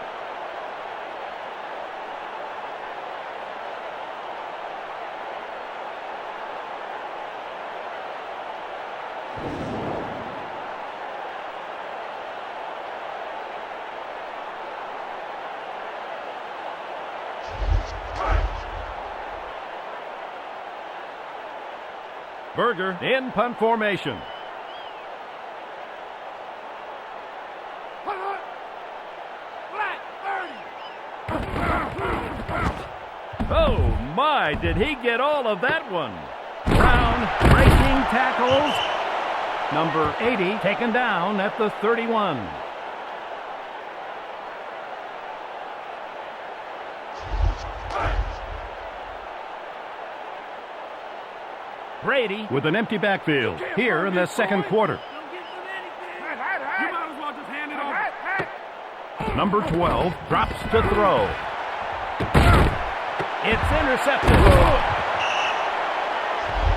Berger in punt formation. Oh my, did he get all of that one? Brown breaking tackles. Number 80 taken down at the 31. Brady with an empty backfield here in the second quarter. You might as well just hand it over. Number 12 drops to throw. It's intercepted.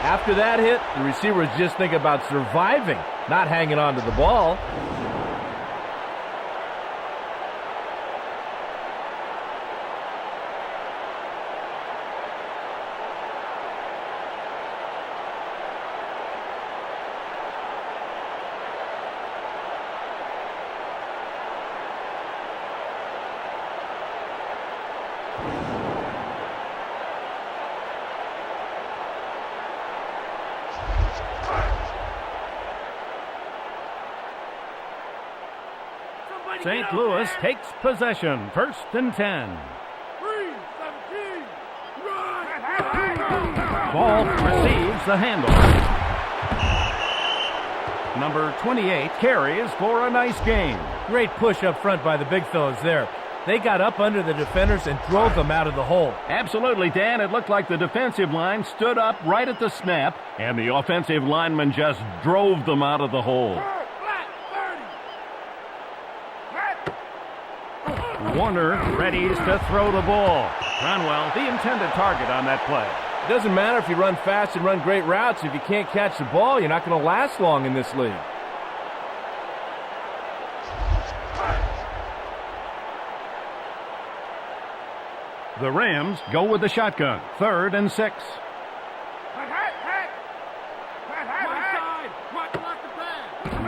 After that hit, the receivers just think about surviving, not hanging on to the ball. St. Louis takes possession. 1st and 10. 3-17. Ball receives the handle. Number 28 carries for a nice gain. Great push up front by the big fellas there. They got up under the defenders and drove them out of the hole. Absolutely, Dan. It looked like the defensive line stood up right at the snap, and the offensive lineman just drove them out of the hole. Warner readies to throw the ball. Cronwell, the intended target on that play. It doesn't matter if you run fast and run great routes. If you can't catch the ball, you're not going to last long in this league. The Rams go with the shotgun. 3rd and 6.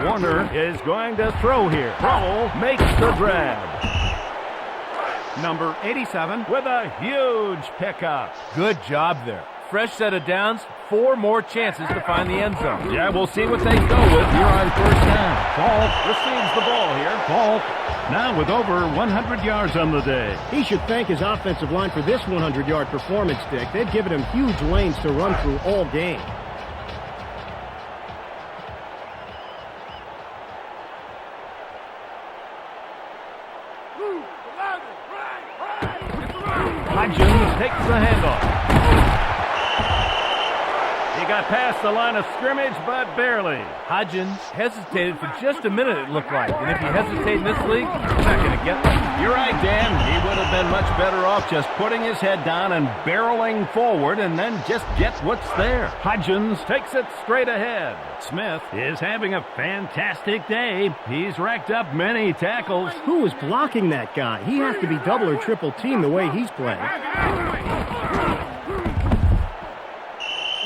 Warner is going to throw here. Throw makes the grab. Number 87 with a huge pickup. Good job there. Fresh set of downs, 4 more chances to find the end zone. Yeah, we'll see what they go with here on 1st down. Falk receives the ball here. Falk now with over 100 yards on the day. He should thank his offensive line for this 100-yard performance, Dick. They've given him huge lanes to run through all game. Hodgins takes the handoff. He got past the line of scrimmage, but barely. Hodgins hesitated for just a minute, it looked like. And if you hesitate in this league, you're not going to get one. You're right, Dan. He would have been much better off just putting his head down and barreling forward and then just get what's there. Hodgins takes it straight ahead. Smith is having a fantastic day. He's racked up many tackles. Who was blocking that guy? He has to be double or triple teamed the way he's playing.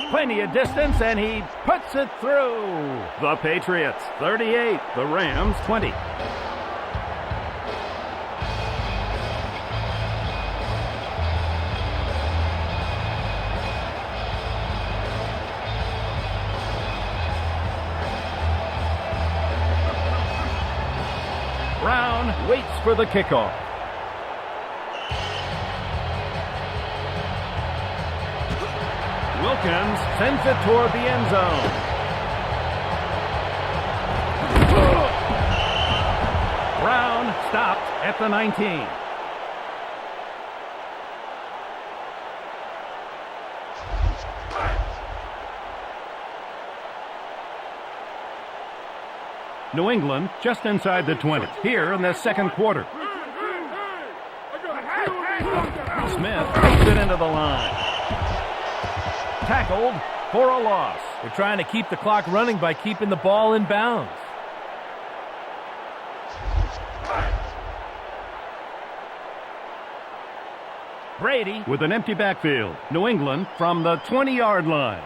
Plenty of distance, and he puts it through. The Patriots, 38. The Rams, 20. for the kickoff. Wilkins sends it toward the end zone. Brown stopped at the 19. New England just inside the 20 here in the second quarter. Smith takes it into the line. Tackled for a loss. They're trying to keep the clock running by keeping the ball in bounds. Brady with an empty backfield. New England from the 20-yard line.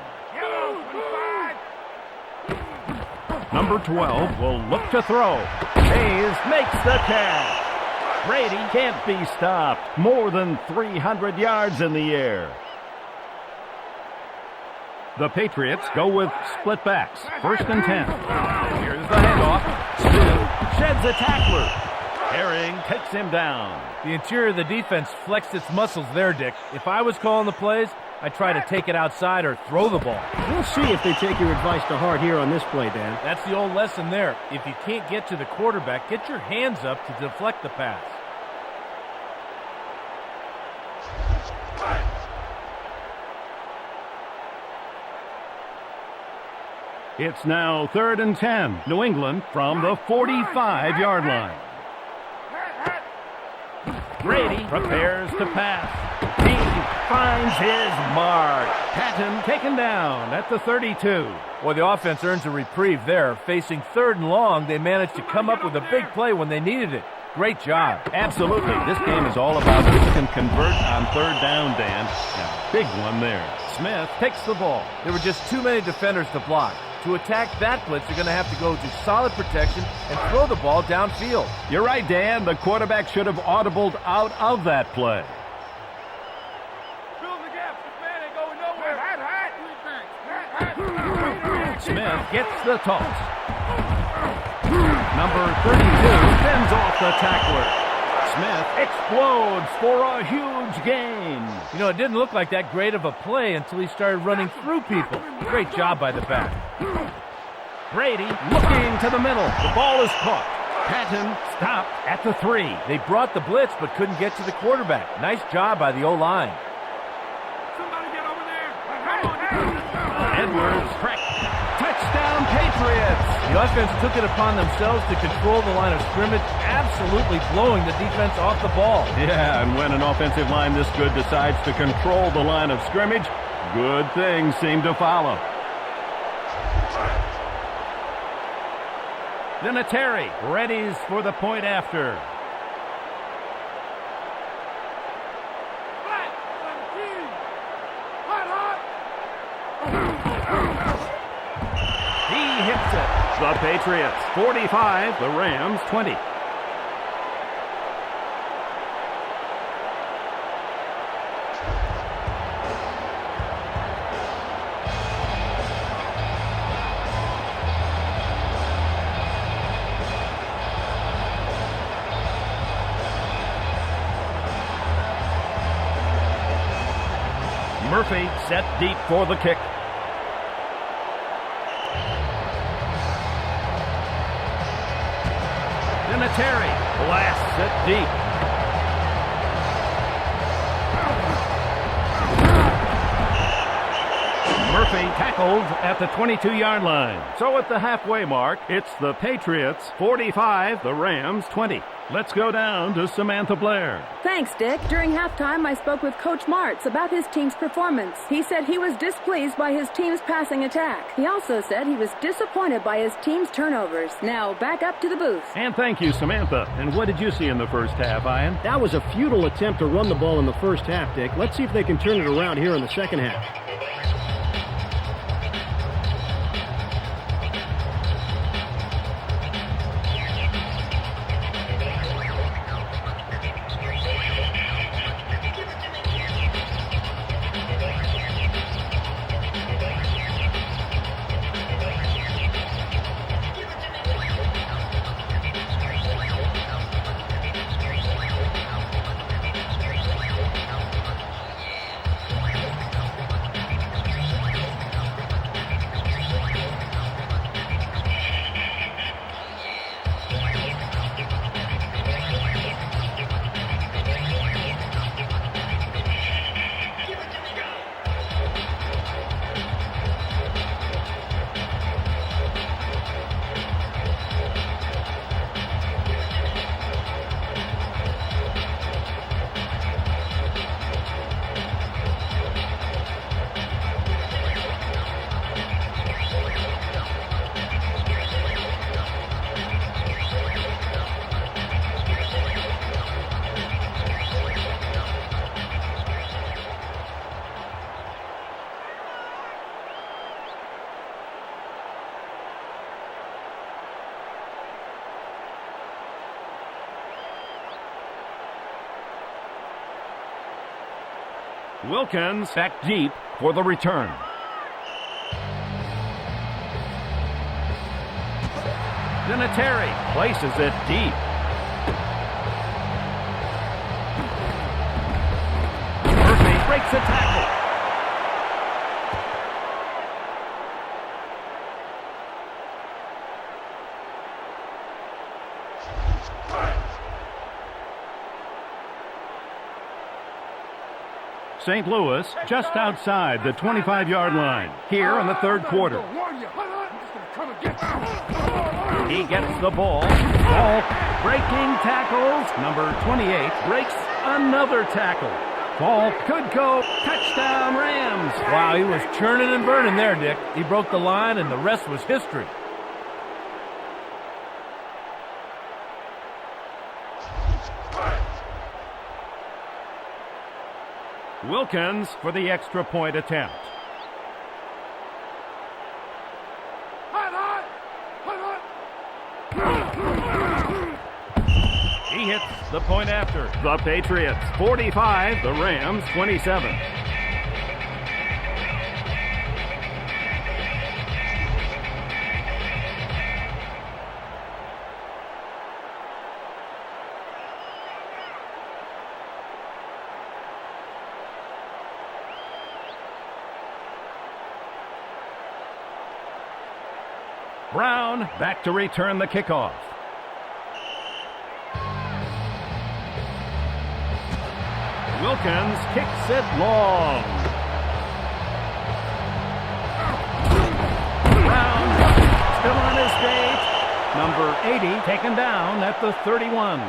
Number 12 will look to throw. Hayes makes the catch. Brady can't be stopped. More than 300 yards in the air. The Patriots go with split backs. 1st and 10. Here's the handoff. Smith sheds a tackler. Herring takes him down. The interior of the defense flexed its muscles there, Dick. If I was calling the plays, I'd try to take it outside or throw the ball. We'll see if they take your advice to heart here on this play, Dan. That's the old lesson there. If you can't get to the quarterback, get your hands up to deflect the pass. It's now 3rd and 10. New England from the 45-yard line. Brady prepares to pass. He finds his mark. Patton taken down at the 32. Well, the offense earns a reprieve there. Facing 3rd and long, they managed to come up with a big play when they needed it. Great job. Absolutely. This game is all about who can convert on 3rd down, Dan. A big one there. Smith takes the ball. There were just too many defenders to block. To attack that blitz, you're going to have to go to solid protection and throw the ball downfield. You're right, Dan. The quarterback should have audibled out of that play. Fill the gap. This man ain't going nowhere. Smith gets the toss. Number 32 fends off the tackler. Smith explodes for a huge gain. You know, it didn't look like that great of a play until he started running through people. Great job by the back. Brady looking to the middle. The ball is caught. Patton stopped at the 3. They brought the blitz but couldn't get to the quarterback. Nice job by the O-line. Somebody get over there. Edwards cracked. Touchdown, Patriots. The offense took it upon themselves to control the line of scrimmage, absolutely blowing the defense off the ball. Yeah, and when an offensive line this good decides to control the line of scrimmage, good things seem to follow. Vinatieri readies for the point after. He hits it. The Patriots 45, the Rams 20. Murphy set deep for the kick. Vinatieri blasts it deep. Murphy tackled at the 22-yard line. So at the halfway mark, it's the Patriots 45, the Rams 20. Let's go down to Samantha Blair. Thanks, Dick. During halftime, I spoke with Coach Martz about his team's performance. He said he was displeased by his team's passing attack. He also said he was disappointed by his team's turnovers. Now, back up to the booth. And thank you, Samantha. And what did you see in the first half, Ian? That was a futile attempt to run the ball in the first half, Dick. Let's see if they can turn it around here in the second half. Wilkins back deep for the return. Vinatieri places it deep. Murphy breaks a tackle. St. Louis just outside the 25-yard line here in the third quarter. He gets the ball. Ball breaking tackles. Number 28 breaks another tackle. Ball could go. Touchdown Rams. Wow, he was churning and burning there, Dick. He broke the line, and the rest was history. Wilkins for the extra point attempt. He hits the point after. The Patriots 45, the Rams 27. Brown back to return the kickoff. Wilkins kicks it long. Brown still on his feet. Number 80 taken down at the 31.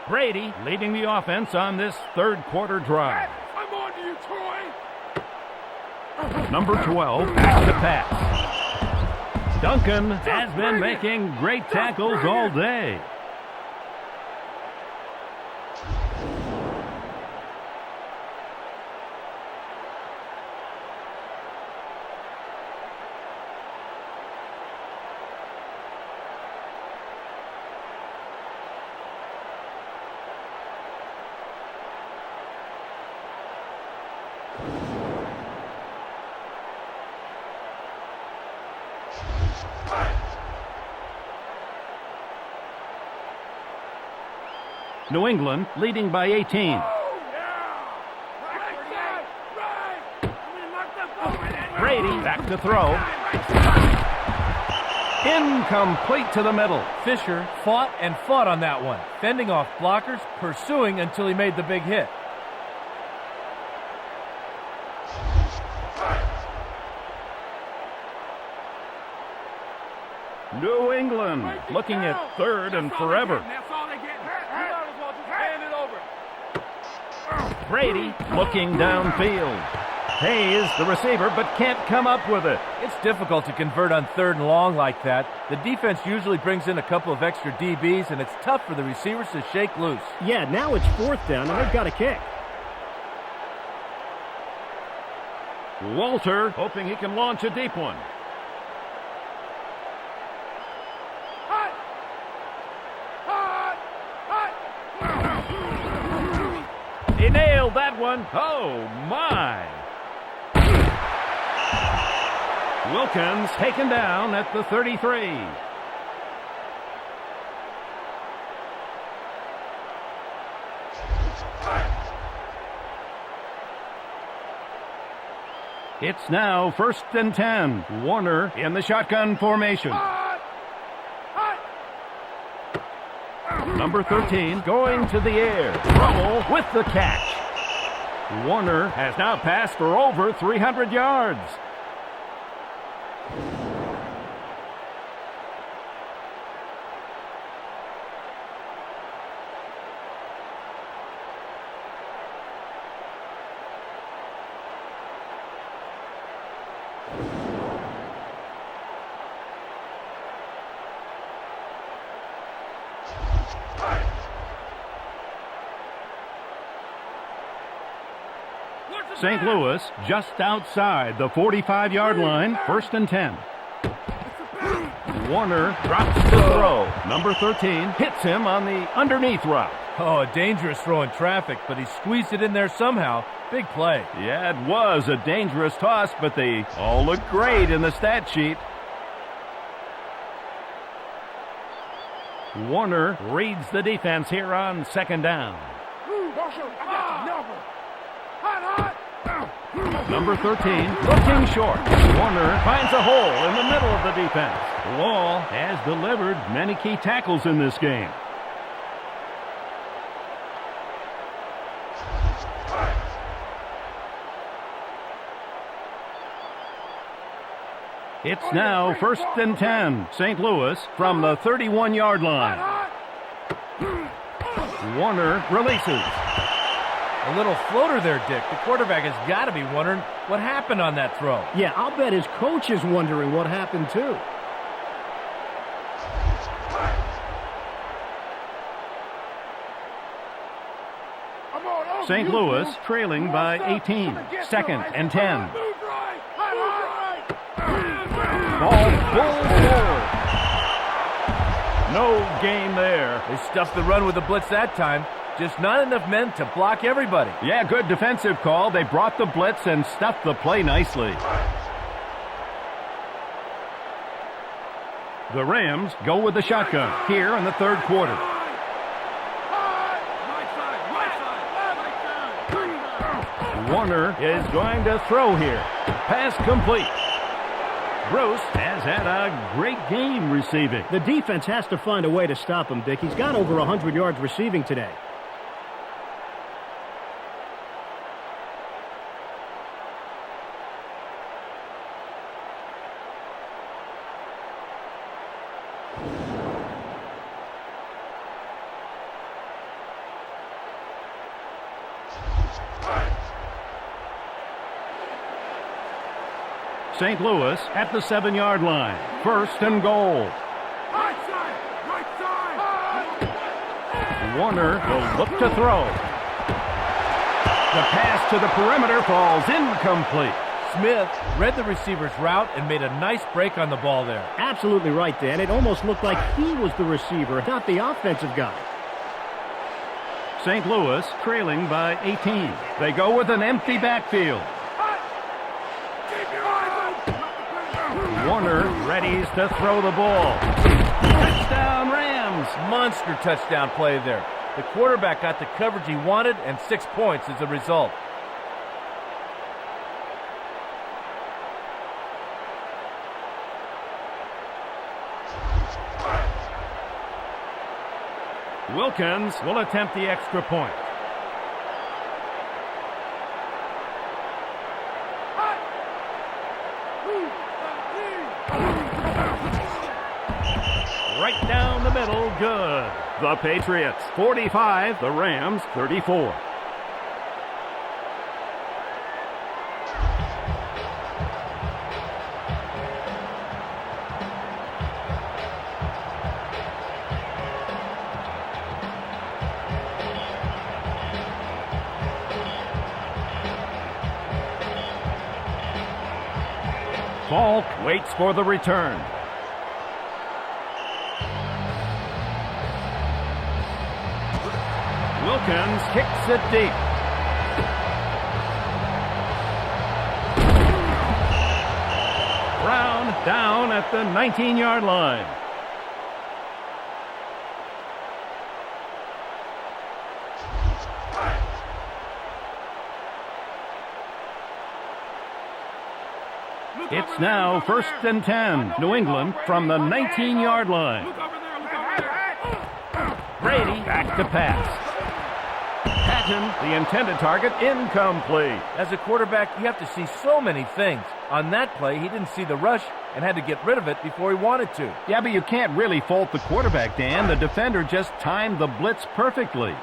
Brady leading the offense on this third quarter drive. I'm on to you, Troy. Number 12 back to pass. Duncan has been making great tackles all day. New England leading by 18. Brady back to throw. Incomplete to the middle. Fisher fought and fought on that one, fending off blockers, pursuing until he made the big hit. New England looking at third and forever. Brady looking downfield. Hayes, the receiver, but can't come up with it. It's difficult to convert on third and long like that. The defense usually brings in a couple of extra DBs, and it's tough for the receivers to shake loose. Yeah, now it's fourth down, and they've got a kick. Walter hoping he can launch a deep one. He nailed that one. Oh, my. Wilkins taken down at the 33. It's now 1st and 10. Warner in the shotgun formation. Number 13 going to the air. Trouble with the catch. Warner has now passed for over 300 yards. St. Louis just outside the 45-yard line, 1st and 10. Warner drops to throw. Number 13 hits him on the underneath route. Oh, a dangerous throw in traffic, but he squeezed it in there somehow. Big play. Yeah, it was a dangerous toss, but they all look great in the stat sheet. Warner reads the defense here on second down. Number 13 looking short. Warner finds a hole in the middle of the defense. Wall has delivered many key tackles in this game. It's now 1st and 10. St. Louis from the 31-yard line. Warner releases. A little floater there, Dick. The quarterback has got to be wondering what happened on that throw. Yeah, I'll bet his coach is wondering what happened, too. St. Louis trailing by 18. 2nd and 10. Ball full forward. No gain there. They stuffed the run with the blitz that time. Just not enough men to block everybody. Yeah, good defensive call. They brought the blitz and stuffed the play nicely. The Rams go with the shotgun here in the third quarter. Warner is going to throw here. Pass complete. Gross has had a great game receiving. The defense has to find a way to stop him, Dick. He's got over 100 yards receiving today. St. Louis at the 7-yard line. 1st and goal. Right side. Warner will look to throw. The pass to the perimeter falls incomplete. Smith read the receiver's route and made a nice break on the ball there. Absolutely right, Dan. It almost looked like he was the receiver, not the offensive guy. St. Louis trailing by 18. They go with an empty backfield. Warner readies to throw the ball. Touchdown Rams. Monster touchdown play there. The quarterback got the coverage he wanted and 6 points as a result. Wilkins will attempt the extra point. Right down the middle, good. The Patriots 45, the Rams 34. Falk waits for the return. Wilkins kicks it deep. Brown down at the 19-yard line. It's now 1st and 10. New England from the 19-yard line. Brady back to pass. Patton, the intended target, incomplete. As a quarterback, you have to see so many things. On that play, he didn't see the rush and had to get rid of it before he wanted to. Yeah, but you can't really fault the quarterback, Dan. The defender just timed the blitz perfectly.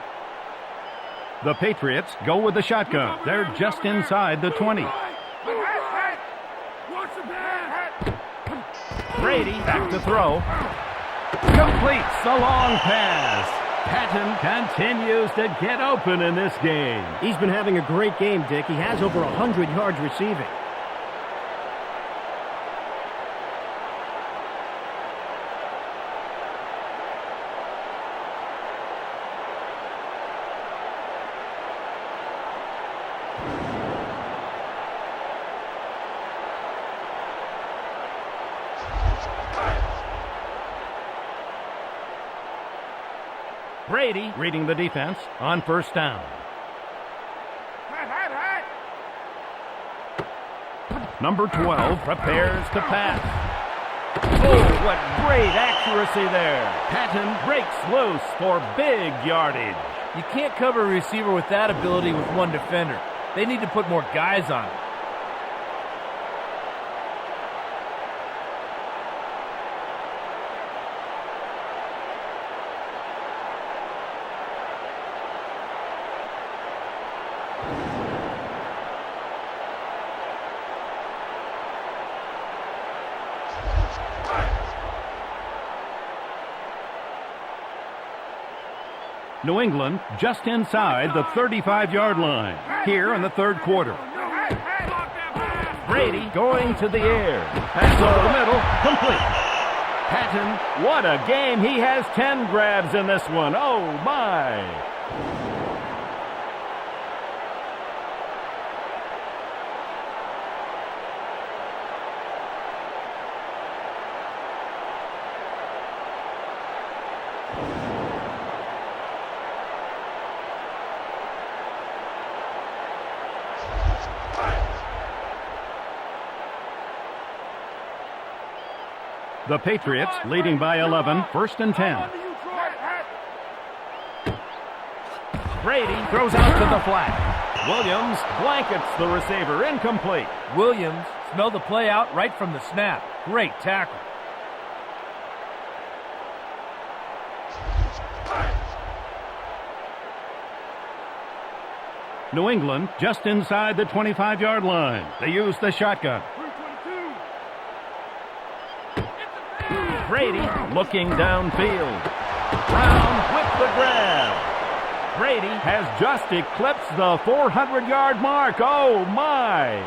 The Patriots go with the shotgun. They're just inside the 20. Brady back to throw. Completes the long pass. Patton continues to get open in this game. He's been having a great game, Dick. He has over 100 yards receiving. Brady reading the defense on first down. Number 12 prepares to pass. Oh, what great accuracy there. Patton breaks loose for big yardage. You can't cover a receiver with that ability with one defender. They need to put more guys on him. New England just inside the 35-yard line here in the third quarter. Brady going to the air. Pass over the middle, complete. Patton, what a game. He has 10 grabs in this one. Oh, my. The Patriots leading by 11, first and 10. Brady throws out to the flat. Williams blankets the receiver, incomplete. Williams smelled the play out right from the snap. Great tackle. New England just inside the 25-yard line. They use the shotgun. Brady looking downfield. Brown with the grab. Brady has just eclipsed the 400-yard mark. Oh, my.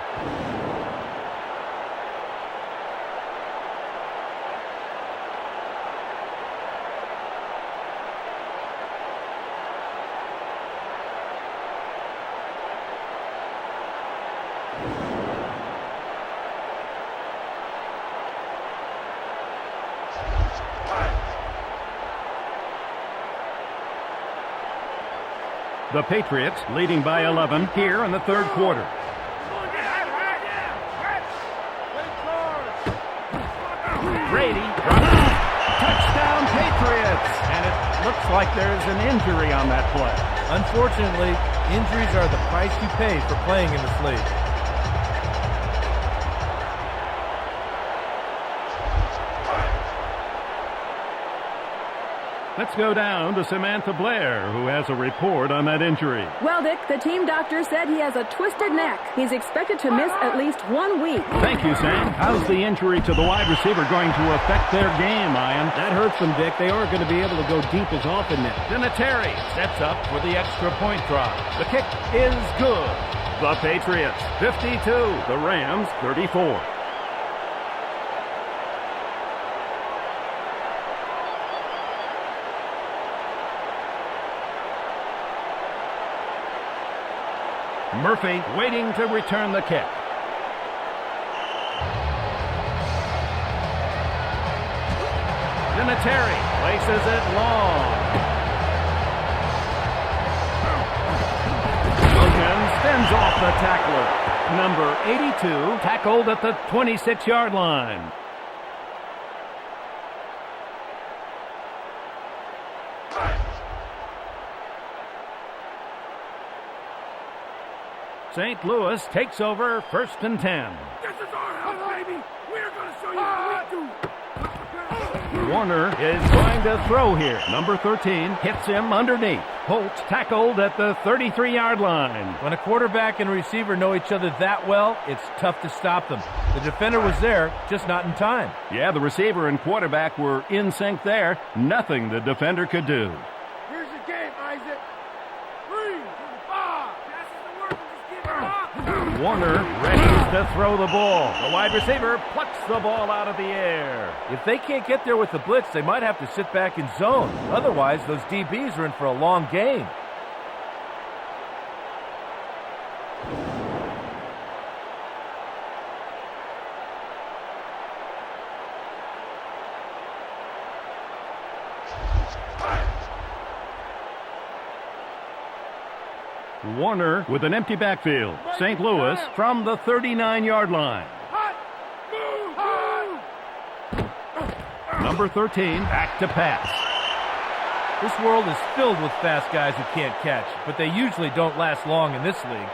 The Patriots leading by 11 here in the third quarter. Brady drops it. Touchdown Patriots! And it looks like there's an injury on that play. Unfortunately, injuries are the price you pay for playing in this league. Let's go down to Samantha Blair, who has a report on that injury. Well, Dick, the team doctor said he has a twisted neck. He's expected to miss at least 1 week. Thank you, Sam. How's the injury to the wide receiver going to affect their game, Ian? That hurts them, Dick. They aren't going to be able to go deep as often now. Vinatieri sets up for the extra point try. The kick is good. The Patriots 52, the Rams 34. Murphy waiting to return the kick. Vinatieri places it long. Wilkins spins off the tackler. Number 82 tackled at the 26-yard line. St. Louis takes over first and 10. This is our house, baby. We're going to show you how we do. Warner is going to throw here. Number 13 hits him underneath. Holt tackled at the 33-yard line. When a quarterback and receiver know each other that well, it's tough to stop them. The defender was there, just not in time. Yeah, the receiver and quarterback were in sync there. Nothing the defender could do. Here's your game, Isaac. 3, 5. Passes the word. Just give it up. Warner readies to throw the ball. The wide receiver plucks the ball out of the air. If they can't get there with the blitz, they might have to sit back in zone. Otherwise, those DBs are in for a long game. Warner with an empty backfield. St. Louis from the 39-yard line. Number 13, back to pass. This world is filled with fast guys who can't catch, but they usually don't last long in this league.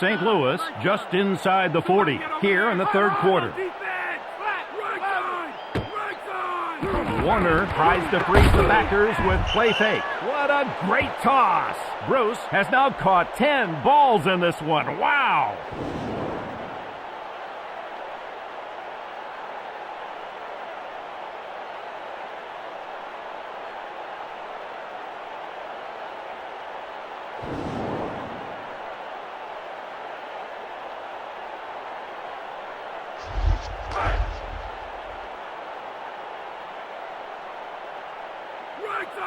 St. Louis just inside the 40 here in the third quarter. Warner tries to freeze the backers with play fake. What a great toss. Bruce has now caught 10 balls in this one. Wow.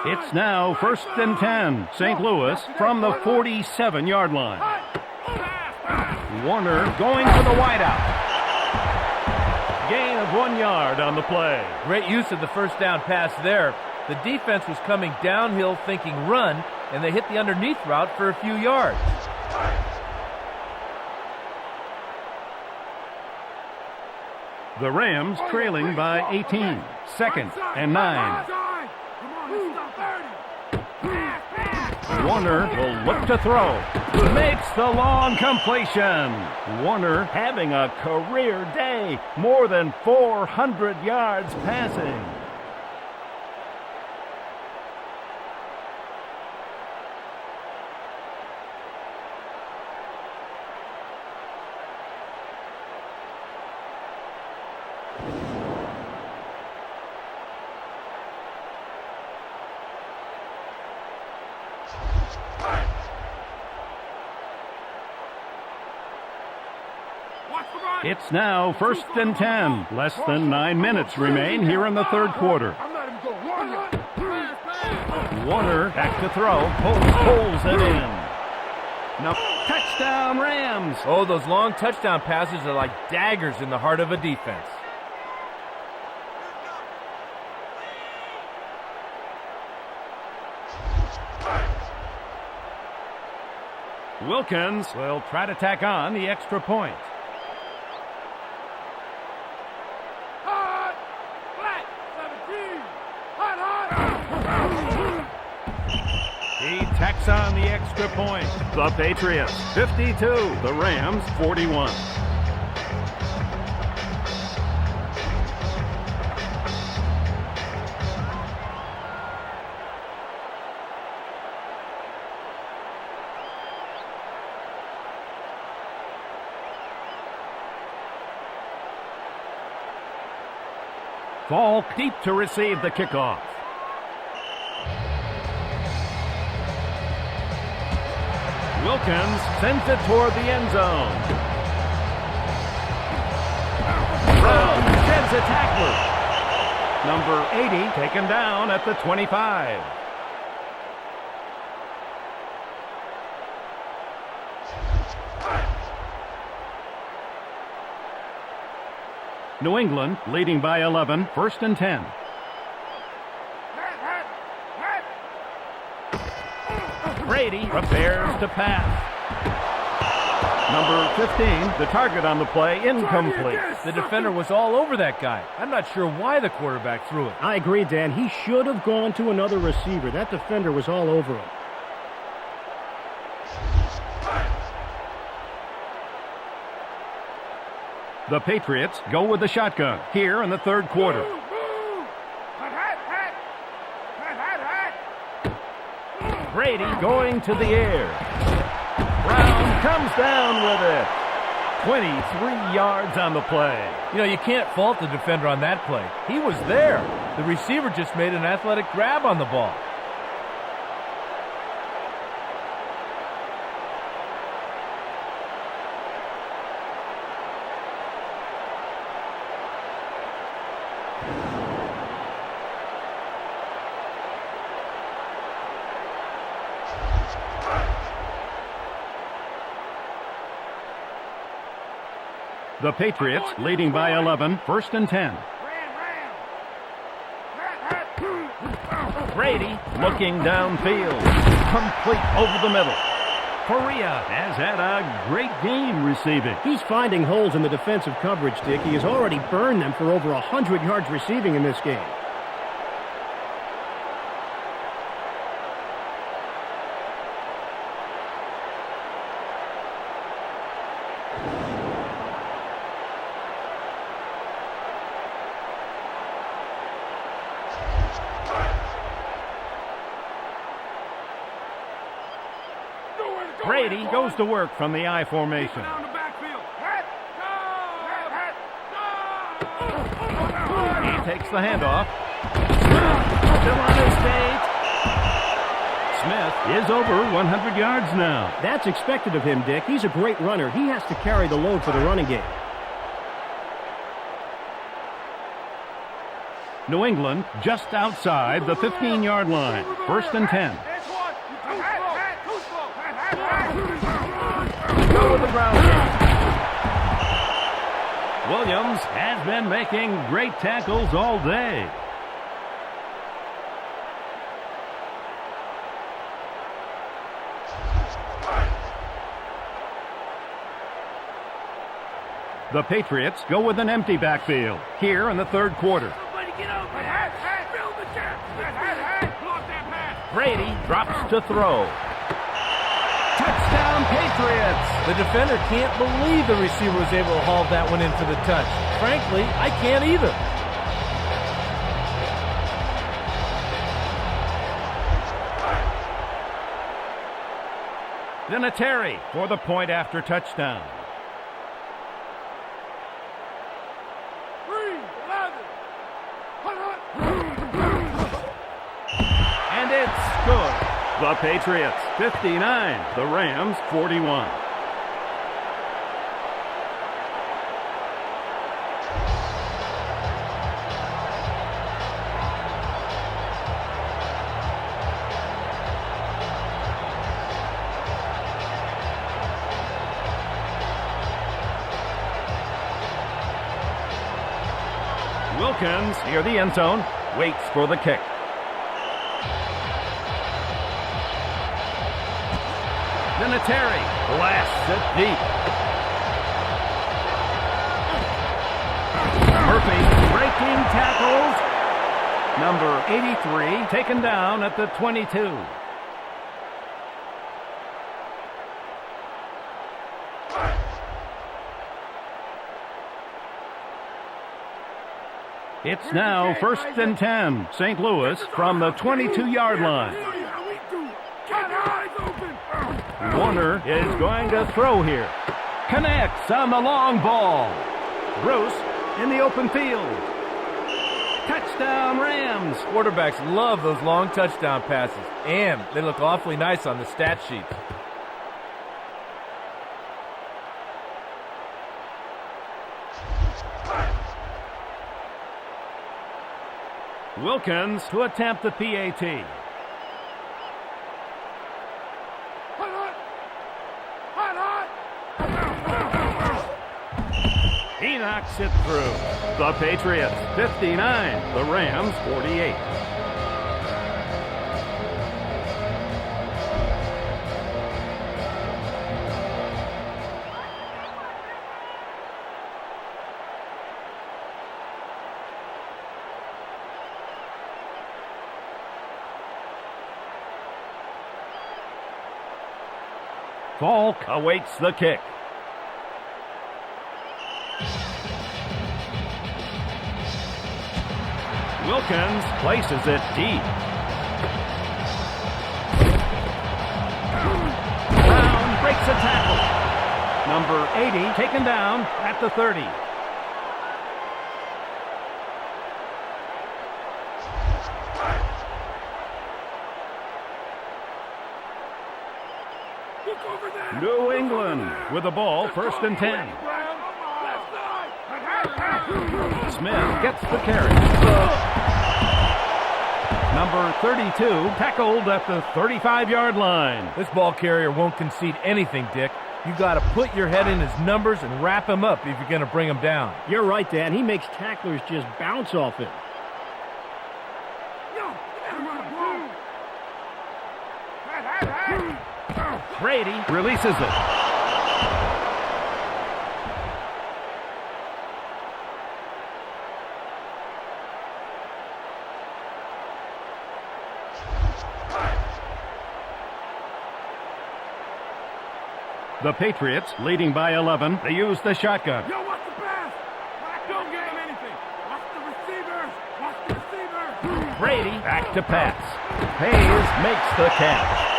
It's now 1st and 10. St. Louis from the 47-yard line. Warner going for the wideout. Gain of 1 yard on the play. Great use of the first down pass there. The defense was coming downhill thinking run, and they hit the underneath route for a few yards. The Rams trailing by 18. 2nd and 9. Warner will look to throw. Makes the long completion. Warner having a career day. More than 400 yards passing. It's now 1st and 10. Less than 9 minutes remain here in the third quarter. Warner back to throw. Pulls it in. Now touchdown Rams. Oh, those long touchdown passes are like daggers in the heart of a defense. Wilkins will try to tack on the extra point. He tacks on the extra point. The Patriots 52, the Rams 41. Falk deep to receive the kickoff. Wilkins sends it toward the end zone. Brown sheds a tackler. Number 80 taken down at the 25. New England leading by 11, 1st and 10. Brady prepares to pass. Number 15, the target on the play, incomplete. The defender was all over that guy. I'm not sure why the quarterback threw it. I agree, Dan. He should have gone to another receiver. That defender was all over him. The Patriots go with the shotgun here in the third quarter. Brady going to the air. Brown comes down with it. 23 yards on the play. You know, you can't fault the defender on that play. He was there. The receiver just made an athletic grab on the ball. The Patriots leading by 11, first and 10. Brady looking downfield. Complete over the middle. Correa has had a great game receiving. He's finding holes in the defensive coverage, Dick. He has already burned them for over 100 yards receiving in this game. Brady goes to work from the I formation. Down the backfield. He takes the handoff. Still on his feet. Smith is over 100 yards now. That's expected of him, Dick. He's a great runner. He has to carry the load for the running game. New England just outside the 15-yard line. First and 10. Go with the ground game. Williams has been making great tackles all day. The Patriots go with an empty backfield here in the third quarter. Brady drops to throw. Touchdown, Patriots! The defender can't believe the receiver was able to haul that one in for the touch. Frankly, I can't either. Vinatieri for the point after touchdown. And it's good. The Patriots 59, the Rams 41. Wilkins near the end zone, waits for the kick. Vinatieri blasts it deep. Murphy breaking tackles. Number 83 taken down at the 22. It's now first and 10. St. Louis from the 22-yard line. Warner is going to throw here. Connects on the long ball. Bruce in the open field. Touchdown, Rams. Quarterbacks love those long touchdown passes, and they look awfully nice on the stat sheet. Wilkins to attempt the PAT. He knocks it through. The Patriots 59, the Rams 48. Falk awaits the kick. Wilkins places it deep. Brown breaks a tackle. Number 80 taken down at the 30. New England with the ball, first and 10. Smith gets the carry. Number 32 tackled at the 35-yard line. This ball carrier won't concede anything, Dick. You got to put your head in his numbers and wrap him up if you're going to bring him down. You're right, Dan. He makes tacklers just bounce off him. Brady releases it. The Patriots leading by 11. They use the shotgun. Yo, watch the pass. Don't give him anything. Watch the receivers. Watch the receivers. Brady back to pass. Hayes makes the catch.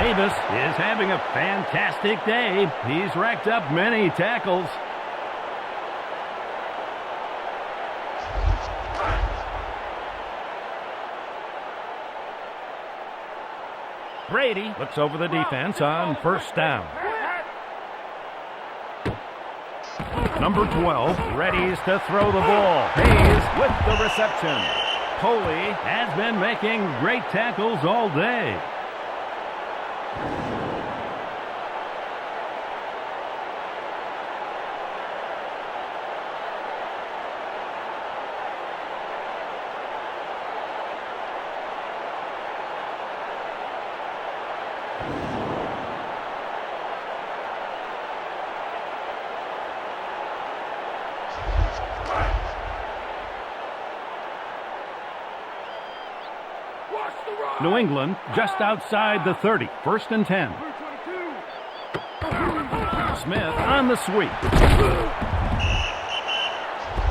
Davis is having a fantastic day. He's racked up many tackles. Brady looks over the defense on first down. Number 12 readies to throw the ball. Hayes with the reception. Coley has been making great tackles all day. New England just outside the 30. 1st and 10. Smith on the sweep.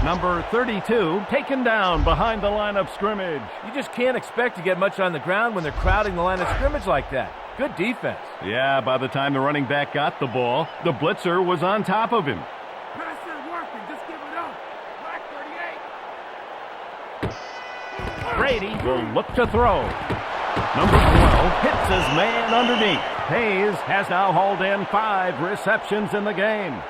Number 32 taken down behind the line of scrimmage. You just can't expect to get much on the ground when they're crowding the line of scrimmage like that. Good defense. Yeah, by the time the running back got the ball, the blitzer was on top of him. Pass isn't working. Just give it up. Black 38. Brady will look to throw. Number 12 hits his man underneath. Hayes has now hauled in 5 receptions in the game.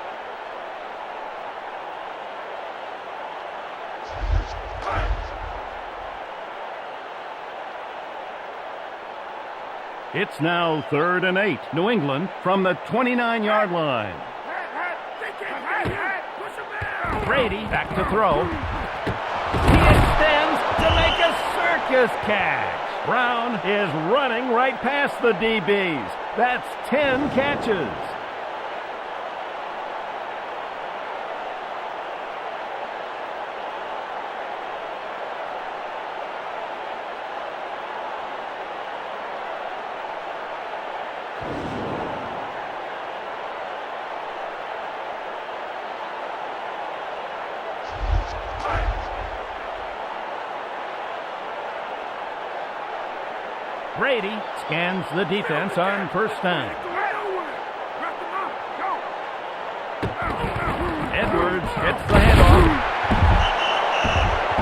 It's now 3rd and 8. New England from the 29-yard line. Brady back to throw. He extends to make a circus catch. Brown is running right past the DBs. That's 10 catches. Brady scans the defense on first down. Edwards hits the handoff.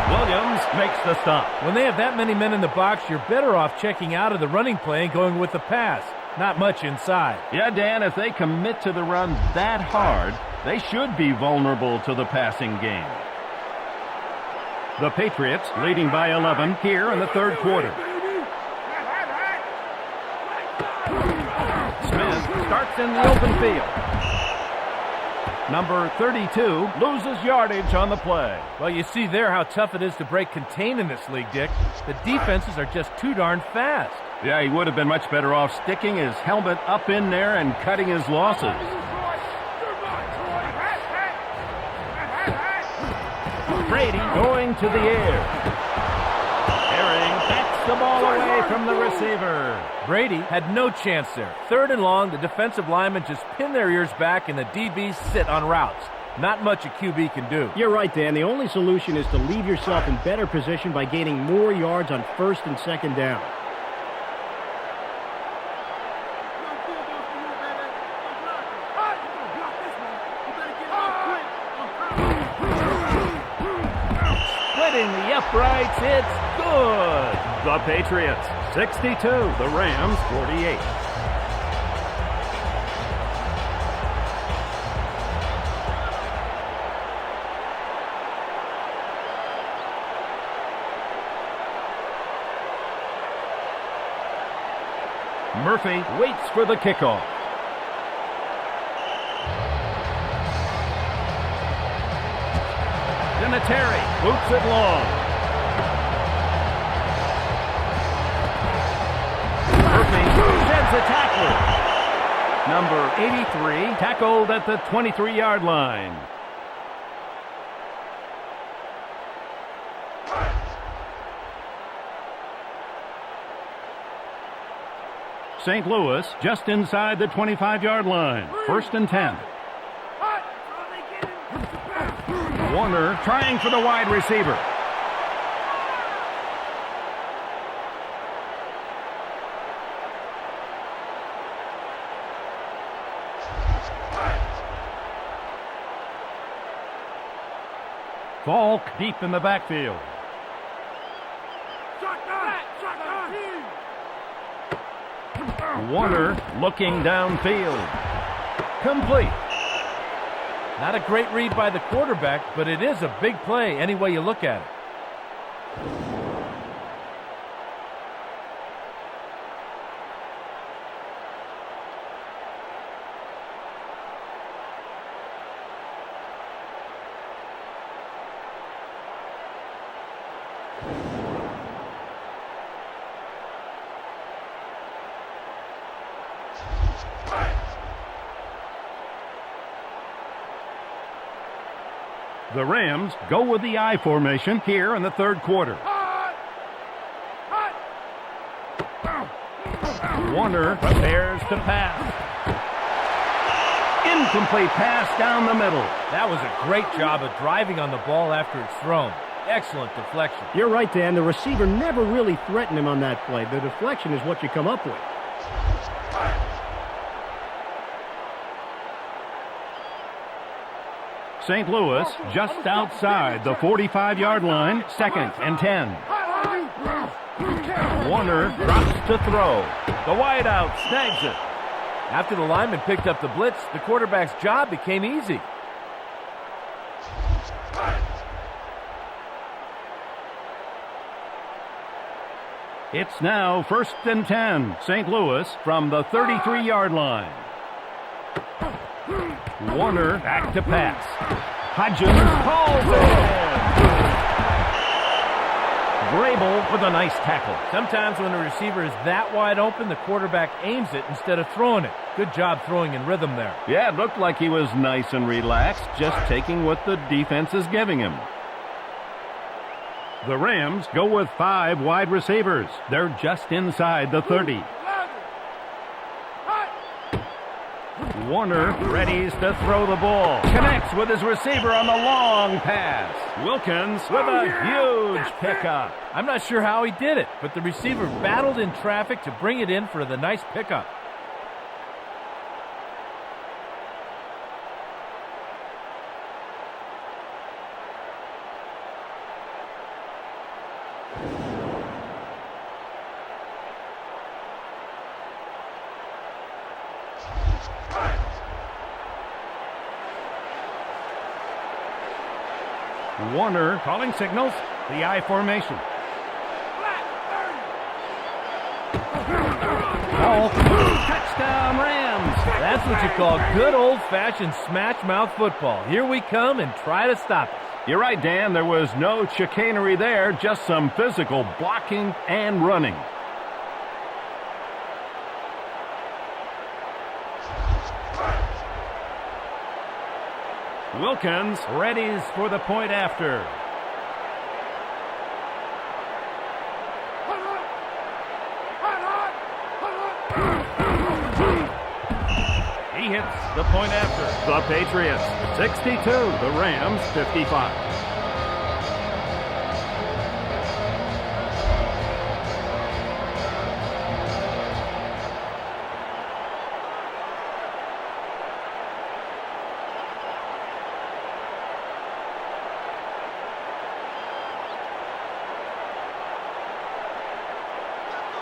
Williams makes the stop. When they have that many men in the box, you're better off checking out of the running play and going with the pass. Not much inside. Yeah, Dan, if they commit to the run that hard, they should be vulnerable to the passing game. The Patriots leading by 11 here in the 3rd quarter. Smith starts in the open field. Number 32 loses yardage on the play. Well, you see there how tough it is to break contain in this league, Dick. The defenses are just too darn fast. Yeah, he would have been much better off sticking his helmet up in there and cutting his losses. Brady going to the air. Herring backs the ball away from the receiver. Brady had no chance there. 3rd and long, the defensive linemen just pin their ears back and the DBs sit on routes. Not much a QB can do. You're right, Dan. The only solution is to leave yourself in better position by gaining more yards on 1st and 2nd down. Splitting the uprights, it's good. The Patriots 62, the Rams 48. Murphy waits for the kickoff. Vinatieri boots it long. Murphy sheds a tackler. Number 83 tackled at the 23-yard line. St. Louis just inside the 25-yard line. 1st and 10. Warner trying for the wide receiver. Falk deep in the backfield. Warner looking downfield. Complete. Not a great read by the quarterback, but it is a big play any way you look at it. The Rams go with the I formation here in the third quarter. Warner prepares to pass. Incomplete pass down the middle. That was a great job of driving on the ball after it's thrown. Excellent deflection. You're right, Dan. The receiver never really threatened him on that play. The deflection is what you come up with. St. Louis just outside the 45-yard line, 2nd and 10. Warner drops to throw. The wideout snags it. After the lineman picked up the blitz, the quarterback's job became easy. It's now 1st and 10. St. Louis from the 33-yard line. Warner back to pass. Hodgins calls it. Grable with a nice tackle. Sometimes when the receiver is that wide open, the quarterback aims it instead of throwing it. Good job throwing in rhythm there. Yeah, it looked like he was nice and relaxed, just taking what the defense is giving him. The Rams go with 5 wide receivers. They're just inside the 30. Warner readies to throw the ball. Connects with his receiver on the long pass. Wilkins with a huge pickup. I'm not sure how he did it, but the receiver battled in traffic to bring it in for the nice pickup. Warner calling signals. The I formation. Ball. Touchdown Rams. That's what you call good old-fashioned smash-mouth football. Here we come and try to stop it. You're right, Dan. There was no chicanery there, just some physical blocking and running. Wilkins readies for the point after. He hits the point after. The Patriots 62, the Rams 55.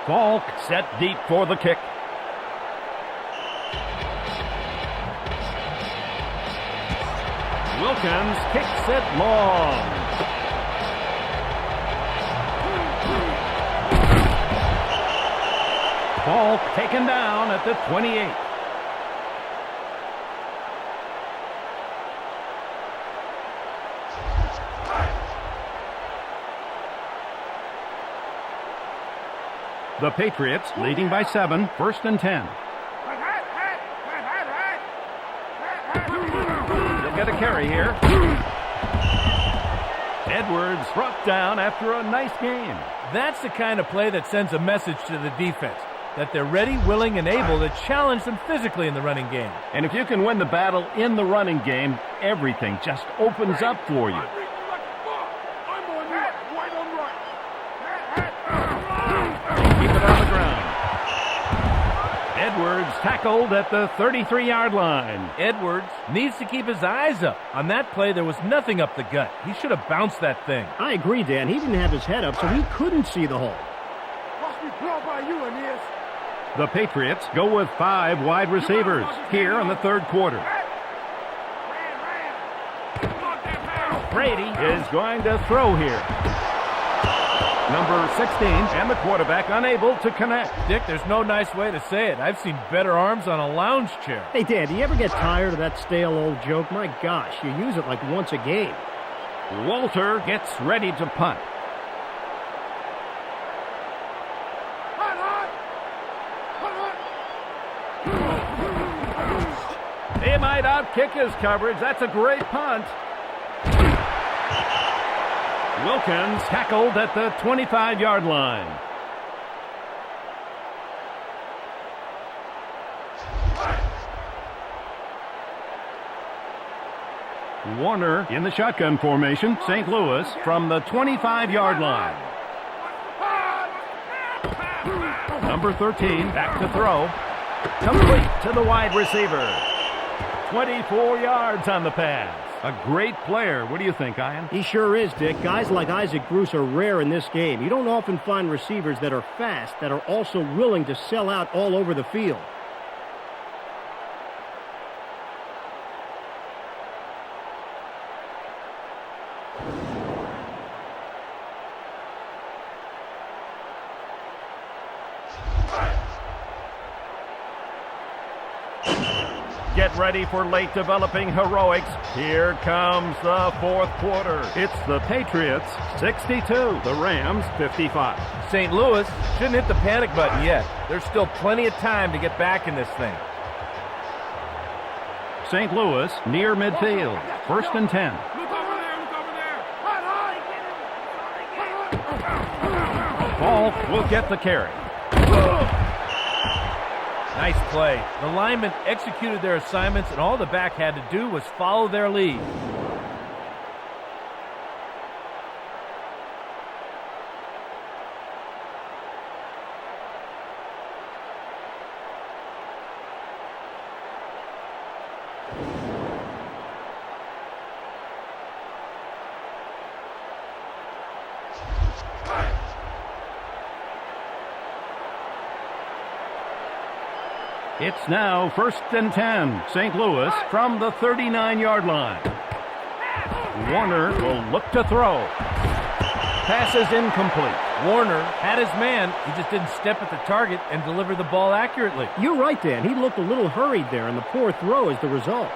Falk set deep for the kick. Wilkins kicks it long. Ball taken down at the 28. The Patriots leading by 7, 1st and 10. They'll get a carry here. Edwards brought down after a nice game. That's the kind of play that sends a message to the defense, that they're ready, willing, and able to challenge them physically in the running game. And if you can win the battle in the running game, everything just opens up for you. Keep it on the ground. Edwards tackled at the 33-yard line. Edwards needs to keep his eyes up. On that play, there was nothing up the gut. He should have bounced that thing. I agree, Dan. He didn't have his head up, so he couldn't see the hole. The Patriots go with 5 wide receivers here in the third quarter. Brady is going to throw here. Number 16 and the quarterback unable to connect. Dick, there's no nice way to say it. I've seen better arms on a lounge chair. Hey, Dan, do you ever get tired of that stale old joke? My gosh, you use it like once a game. Walter gets ready to punt. He might outkick his coverage. That's a great punt. Wilkins tackled at the 25-yard line. Warner in the shotgun formation. St. Louis from the 25-yard line. Number 13 back to throw. Complete to the wide receiver. 24 yards on the pass. A great player. What do you think, Ian? He sure is, Dick. Guys like Isaac Bruce are rare in this game. You don't often find receivers that are fast, that are also willing to sell out all over the field. Get ready for late developing heroics. Here comes the fourth quarter. It's the Patriots 62, the Rams 55. St. Louis shouldn't hit the panic button yet. There's still plenty of time to get back in this thing. St. Louis near midfield, 1st and 10. Look over there, look over there. Ball will get the carry. Nice play. The linemen executed their assignments, and all the back had to do was follow their lead. It's now 1st and 10. St. Louis from the 39-yard line. Warner will look to throw. Pass is incomplete. Warner had his man. He just didn't step at the target and deliver the ball accurately. You're right, Dan. He looked a little hurried there, and the poor throw is the result.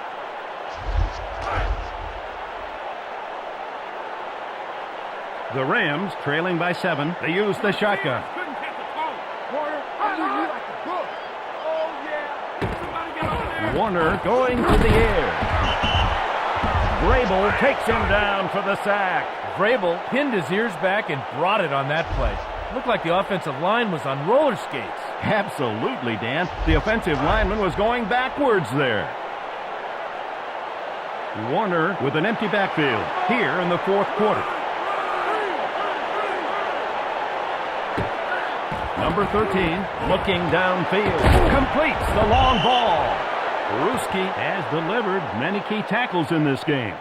The Rams trailing by 7. They use the shotgun. Couldn't catch the ball. Warner, I knew you like the book. Oh, yeah. Somebody get over there. Warner going to the air. Vrabel takes him down for the sack. Vrabel pinned his ears back and brought it on that play. Looked like the offensive line was on roller skates. Absolutely, Dan. The offensive lineman was going backwards there. Warner with an empty backfield here in the fourth quarter. Number 13 looking downfield. Completes the long ball. Ruski has delivered many key tackles in this game.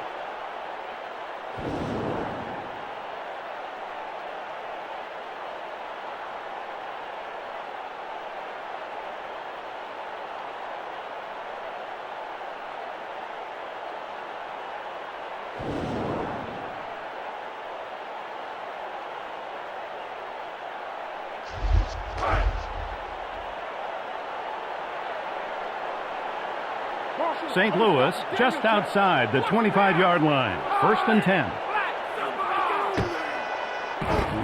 St. Louis just outside the 25-yard line. 1st and 10.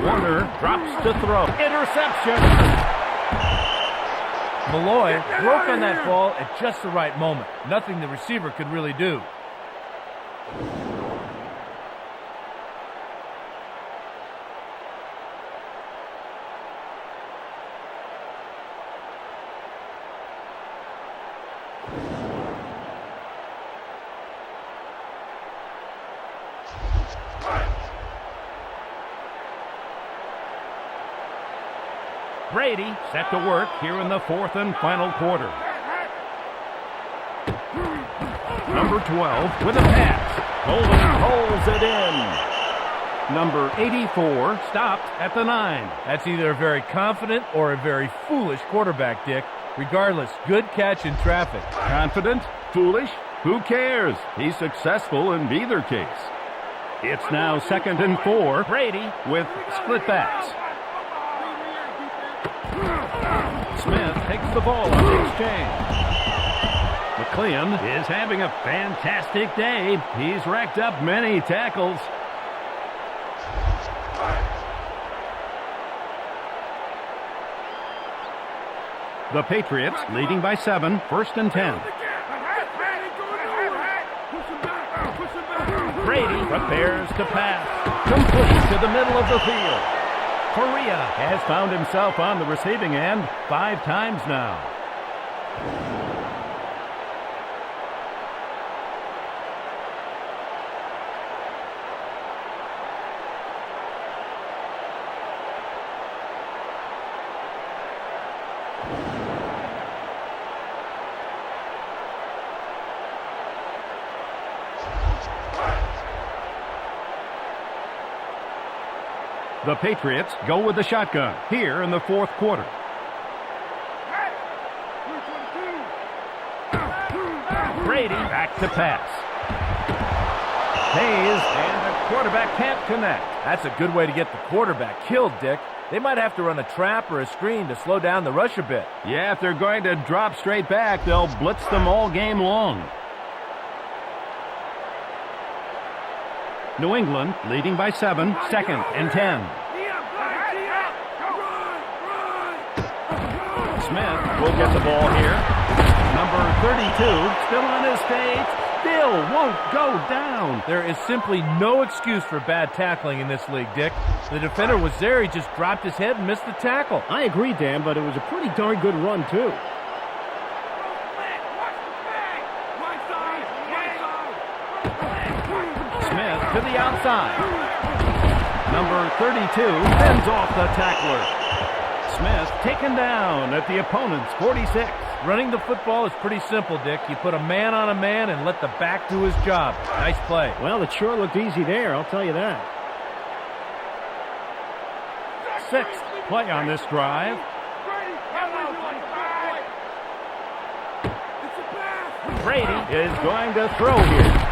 Warner drops to throw. Interception. Malloy broke on that ball at just the right moment. Nothing the receiver could really do. Brady set to work here in the 4th and final quarter. Number 12 with a pass. Golden holds it in. Number 84 stopped at the 9. That's either a very confident or a very foolish quarterback, Dick. Regardless, good catch in traffic. Confident? Foolish? Who cares? He's successful in either case. It's now 2nd and 4. Brady with split backs. Smith takes the ball on the exchange. McLean is having a fantastic day. He's racked up many tackles. The Patriots leading by 7, 1st and 10. Brady prepares to pass. Complete to the middle of the field. Correa has found himself on the receiving end 5 times now. The Patriots go with the shotgun here in the 4th quarter. Brady back to pass. Hayes and the quarterback can't connect. That's a good way to get the quarterback killed, Dick. They might have to run a trap or a screen to slow down the rush a bit. Yeah, if they're going to drop straight back, they'll blitz them all game long. New England leading by 7, 2nd and 10. Smith will get the ball here. Number 32 still on his feet. Still won't go down. There is simply no excuse for bad tackling in this league, Dick. The defender was there. He just dropped his head and missed the tackle. I agree, Dan, but it was a pretty darn good run, too. To the outside. Number 32 fends off the tackler. Smith taken down at the opponent's 46. Running the football is pretty simple, Dick. You put a man on a man and let the back do his job. Nice play. Well, it sure looked easy there, I'll tell you that. 6th play on this drive. Brady is going to throw here.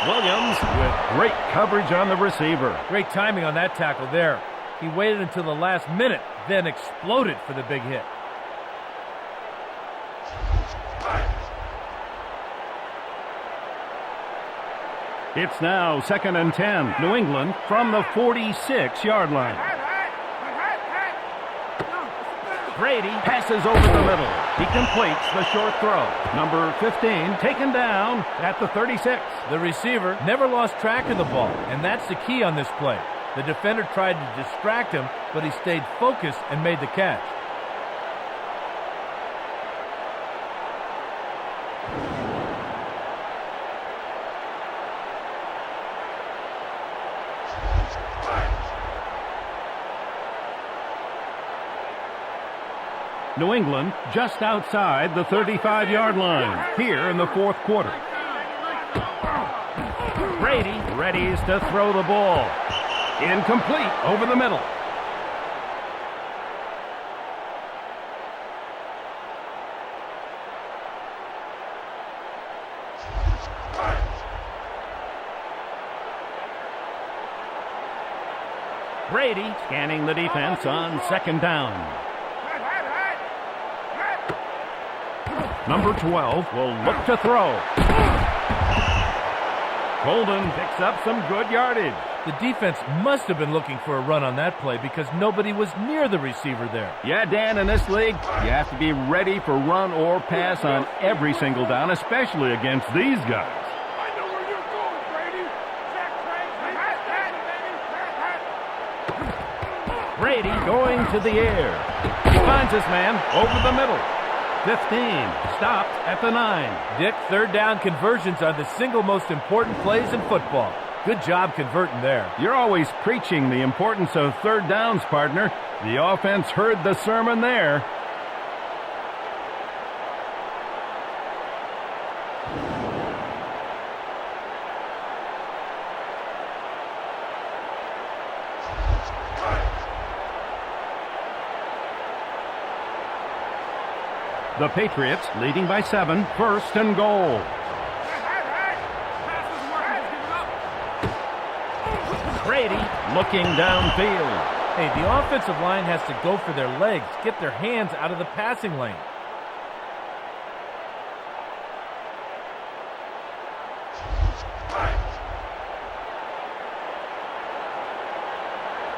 Williams with great coverage on the receiver. Great timing on that tackle there. He waited until the last minute, then exploded for the big hit. It's now 2nd and 10. New England from the 46-yard line. Brady passes over the middle. He completes the short throw. Number 15 taken down at the 36. The receiver never lost track of the ball, and that's the key on this play. The defender tried to distract him, but he stayed focused and made the catch. New England just outside the 35-yard line here in the 4th quarter. Brady readies to throw the ball. Incomplete over the middle. Brady scanning the defense on 2nd down. Number 12 will look to throw. Golden picks up some good yardage. The defense must have been looking for a run on that play because nobody was near the receiver there. Yeah, Dan, in this league, you have to be ready for run or pass on every single down, especially against these guys. I know where you're going, Brady. Brady going to the air. He finds his man over the middle. 15, stopped at the 9. Dick, third down conversions are the single most important plays in football. Good job converting there. You're always preaching the importance of third downs, partner. The offense heard the sermon there. The Patriots leading by 7, first and goal. Brady looking downfield. Hey, the offensive line has to go for their legs, get their hands out of the passing lane.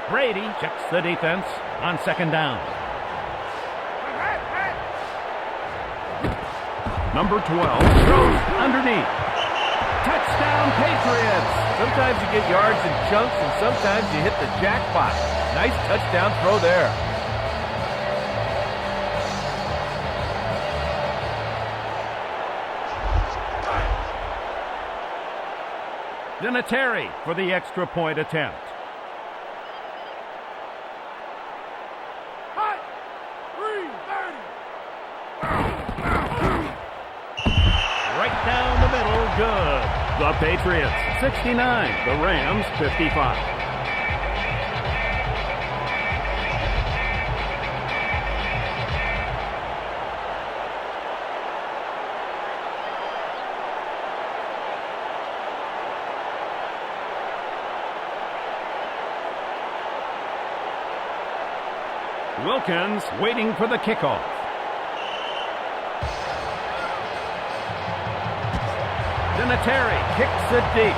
Brady checks the defense on second down. Number 12 throws underneath. Touchdown, Patriots! Sometimes you get yards in chunks, and sometimes you hit the jackpot. Nice touchdown throw there. Vinatieri for the extra point attempt. Right down the middle, good. The Patriots, 69. The Rams, 55. Wilkins waiting for the kickoff. Vinatieri kicks it deep.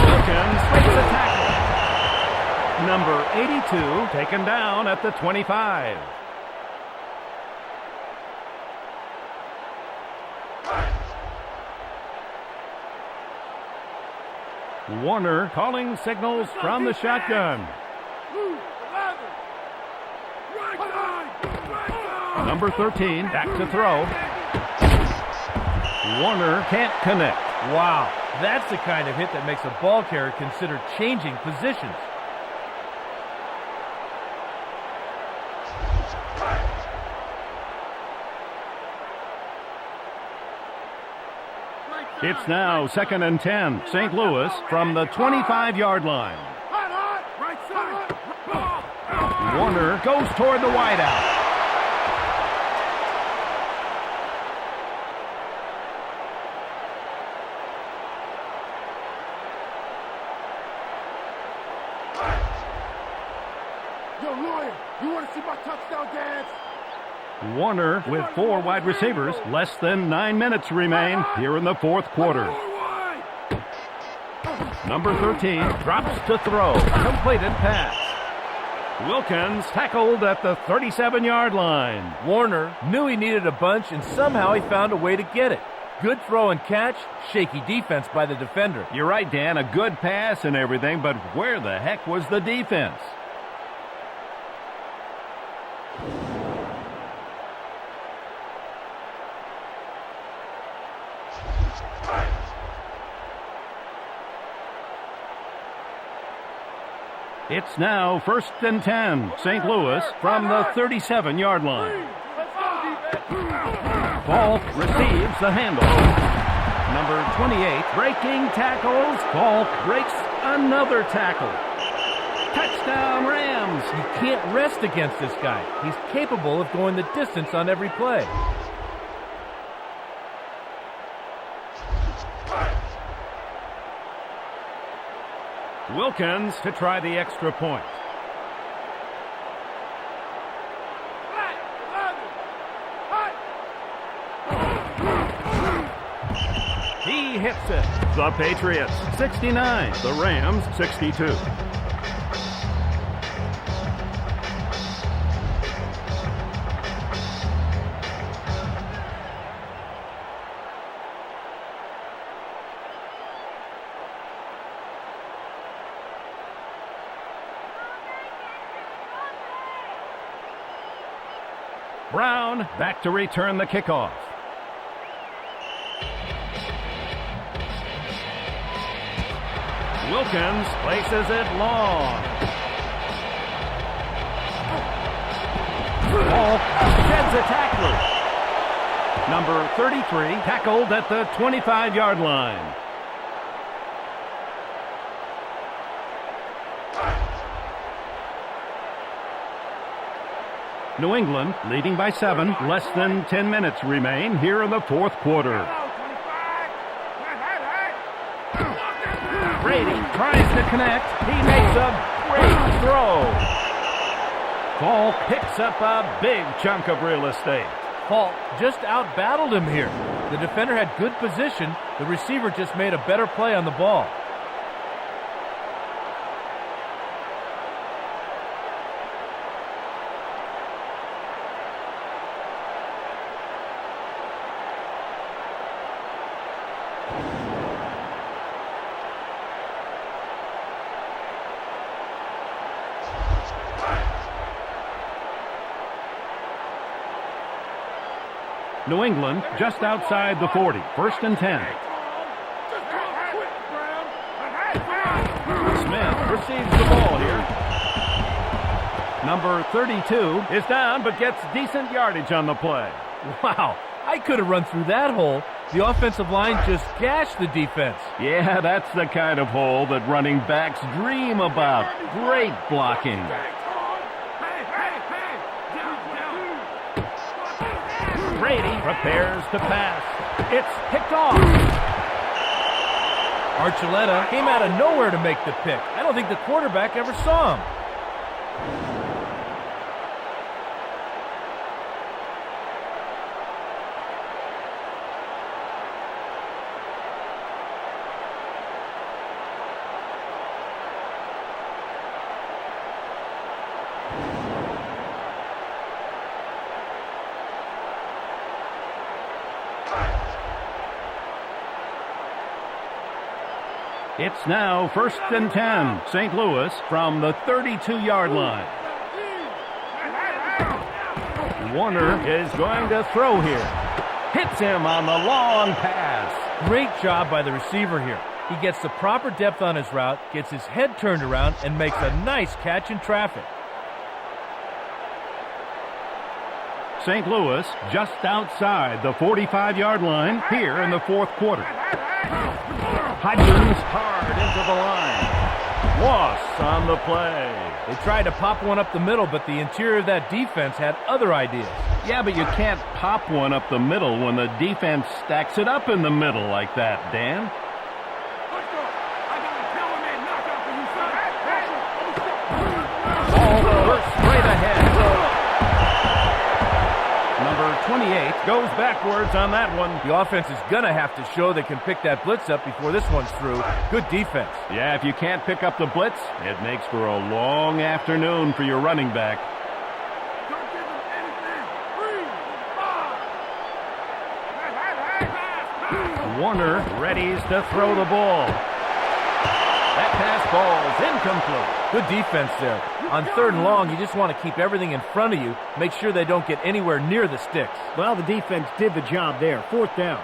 Wilkins makes a tackle. Number 82 taken down at the 25. Warner calling signals from the shotgun. Number 13 back to throw. Warner can't connect. Wow, that's the kind of hit that makes a ball carrier consider changing positions. It's now 2nd and 10. St. Louis from the 25-yard line. Warner goes toward the wideout. Yo, Lawyer, you want to see my touchdown dance? Warner with 4 wide receivers. Less than 9 minutes remain here in the fourth quarter. Number 13 drops to throw. Completed pass. Wilkins tackled at the 37-yard line. Warner knew he needed a bunch, and somehow he found a way to get it. Good throw and catch, shaky defense by the defender. You're right, Dan, a good pass and everything, but where the heck was the defense? It's now 1st and 10. St. Louis from the 37-yard line. Falk receives the handle. Number 28 breaking tackles. Falk breaks another tackle. Touchdown, Rams. You can't rest against this guy. He's capable of going the distance on every play. Wilkins to try the extra point. hits it. The Patriots, 69. The Rams, 62. Brown back to return the kickoff. Wilkins places it long. Ball sheds a tackler. Number 33 tackled at the 25-yard line. New England leading by 7. Less than 10 minutes remain here in the fourth quarter. Brady tries to connect. He makes a great throw. Paul picks up a big chunk of real estate. Paul just out-battled him here. The defender had good position. The receiver just made a better play on the ball. New England just outside the 40. First and 10. Smith receives the ball here. Number 32 is down but gets decent yardage on the play. Wow, I could have run through that hole. The offensive line just gashed the defense. Yeah, that's the kind of hole that running backs dream about. Great blocking. Brady prepares to pass. It's picked off. Archuleta came out of nowhere to make the pick. I don't think the quarterback ever saw him. It's now first and 10. St. Louis from the 32-yard line. Warner is going to throw here. Hits him on the long pass. Great job by the receiver here. He gets the proper depth on his route, gets his head turned around, and makes a nice catch in traffic. St. Louis just outside the 45-yard line here in the fourth quarter. Hodgins hard into the line. Loss on the play. They tried to pop one up the middle, but the interior of that defense had other ideas. Yeah, but you can't pop one up the middle when the defense stacks it up in the middle like that, Dan. Ball looks straight ahead. Number 28 goes backwards on that one. The offense is going to have to show they can pick that blitz up before this one's through. Good defense. Yeah, if you can't pick up the blitz, it makes for a long afternoon for your running back. Don't give him anything. 3, 5. Warner readies to throw the ball. That pass ball's incomplete. Good defense there. On 3rd and long, you just want to keep everything in front of you. Make sure they don't get anywhere near the sticks. Well, the defense did the job there. 4th down.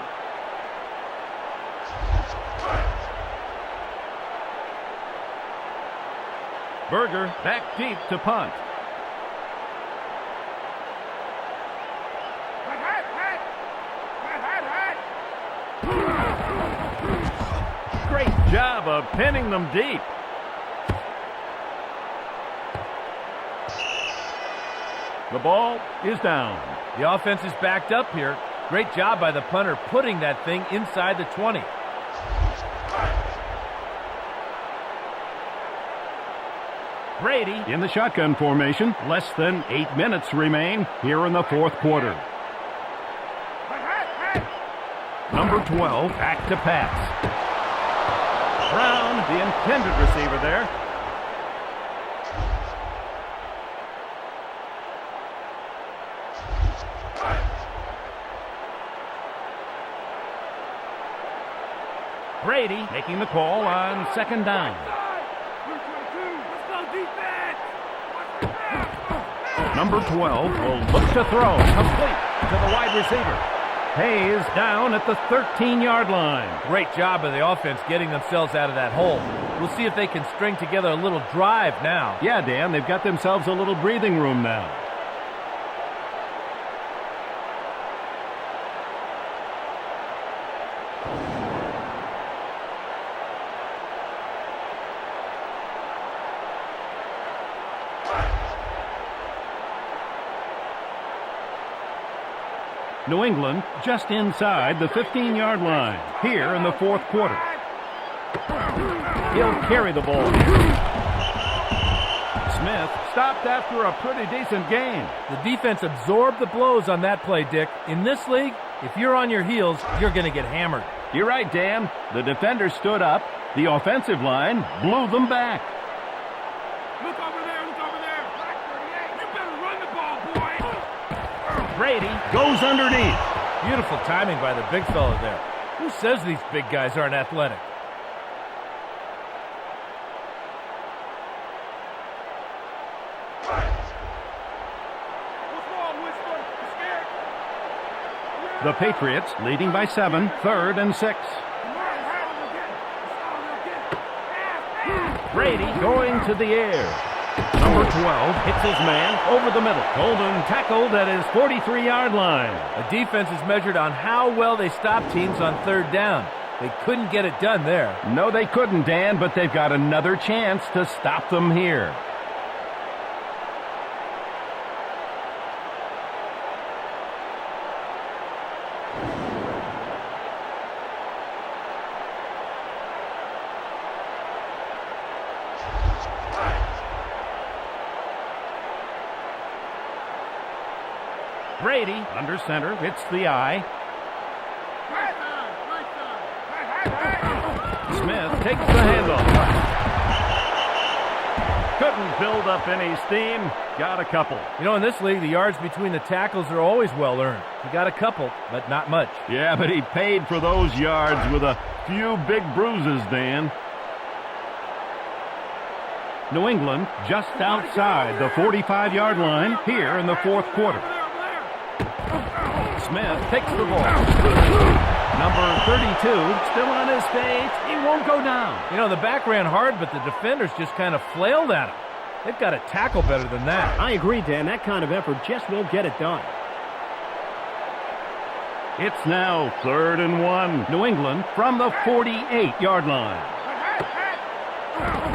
Berger back deep to punt. Great job of pinning them deep. The ball is down. The offense is backed up here. Great job by the punter putting that thing inside the 20. Brady in the shotgun formation. Less than 8 minutes remain here in the fourth quarter. Number 12, back to pass. Brown, the intended receiver there. Brady making the call on second down. Let's go defense. Number 12 will look to throw. Complete to the wide receiver. Hayes down at the 13-yard line. Great job of the offense getting themselves out of that hole. We'll see if they can string together a little drive now. Yeah, Dan, they've got themselves a little breathing room now. New England just inside the 15-yard line here in the fourth quarter. He'll carry the ball. Smith stopped after a pretty decent gain. The defense absorbed the blows on that play, Dick. In this league, if you're on your heels, you're going to get hammered. You're right, Dan. The defender stood up. The offensive line blew them back. Look over there. Look over there. You better run the ball, boy. Brady goes underneath. Beautiful timing by the big fella there. Who says these big guys aren't athletic? What's wrong, Winston? You scared? The Patriots leading by 7, 3rd and 6. Brady going to the air. Number 12 hits his man over the middle. Golden tackled at his 43-yard line. A defense is measured on how well they stop teams on third down. They couldn't get it done there. No, they couldn't, Dan, but they've got another chance to stop them here. Brady under center, hits the eye. Smith takes the handoff. Couldn't build up any steam. Got a couple. You know, in this league, the yards between the tackles are always well earned. He got a couple, but not much. Yeah, but he paid for those yards with a few big bruises, Dan. New England just outside the 45-yard line here in the fourth quarter. Smith takes the ball. Number 32 still on his feet. He won't go down. You know, the back ran hard, but the defenders just kind of flailed at him. They've got to tackle better than that. I agree, Dan. That kind of effort just won't get it done. It's now 3rd and 1. New England from the 48-yard line.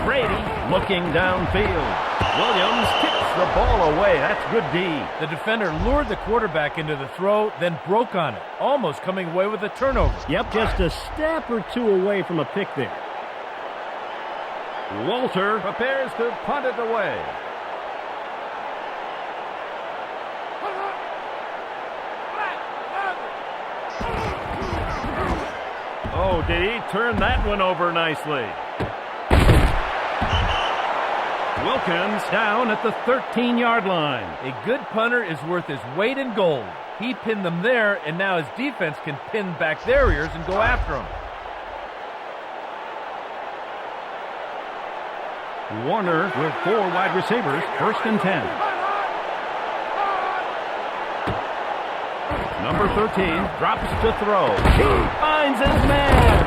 Brady looking downfield. Williams kicks the ball away. That's good D. The defender lured the quarterback into the throw, then broke on it, almost coming away with a turnover. Yep, just a step or two away from a pick there. Walter prepares to punt it away. Oh, did he turn that one over nicely? Wilkins down at the 13-yard line. A good punter is worth his weight in gold. He pinned them there, and now his defense can pin back their ears and go after him. Warner with 4 wide receivers, 1st and 10. Number 13 drops to throw. He finds his man.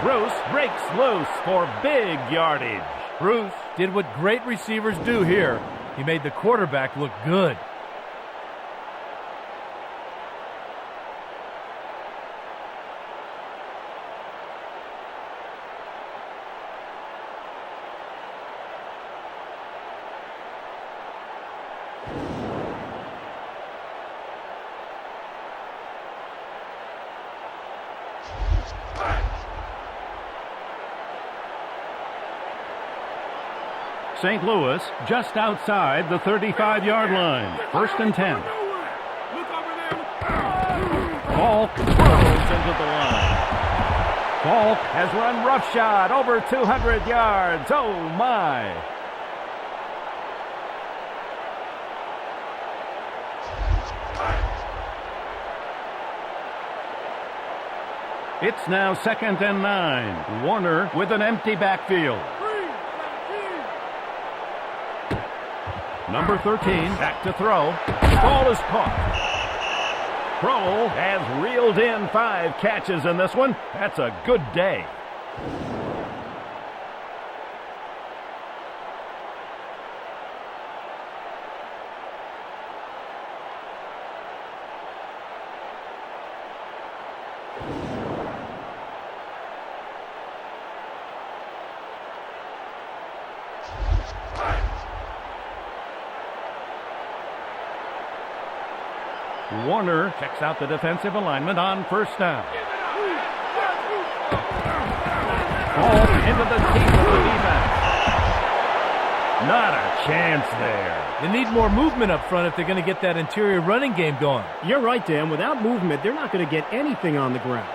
Bruce breaks loose for big yardage. Bruce did what great receivers do here. He made the quarterback look good. St. Louis just outside the 35-yard line. 1st and 10. Look over there. Falk throws into the line. Falk has run roughshod over 200 yards. Oh, my. It's now 2nd and 9. Warner with an empty backfield. Number 13, back to throw. Ball is caught. Kroll has reeled in 5 catches in this one. That's a good day. Warner checks out the defensive alignment on 1st down. Ball into the teeth of the defense. Not a chance there. They need more movement up front if they're going to get that interior running game going. You're right, Dan. Without movement, they're not going to get anything on the ground.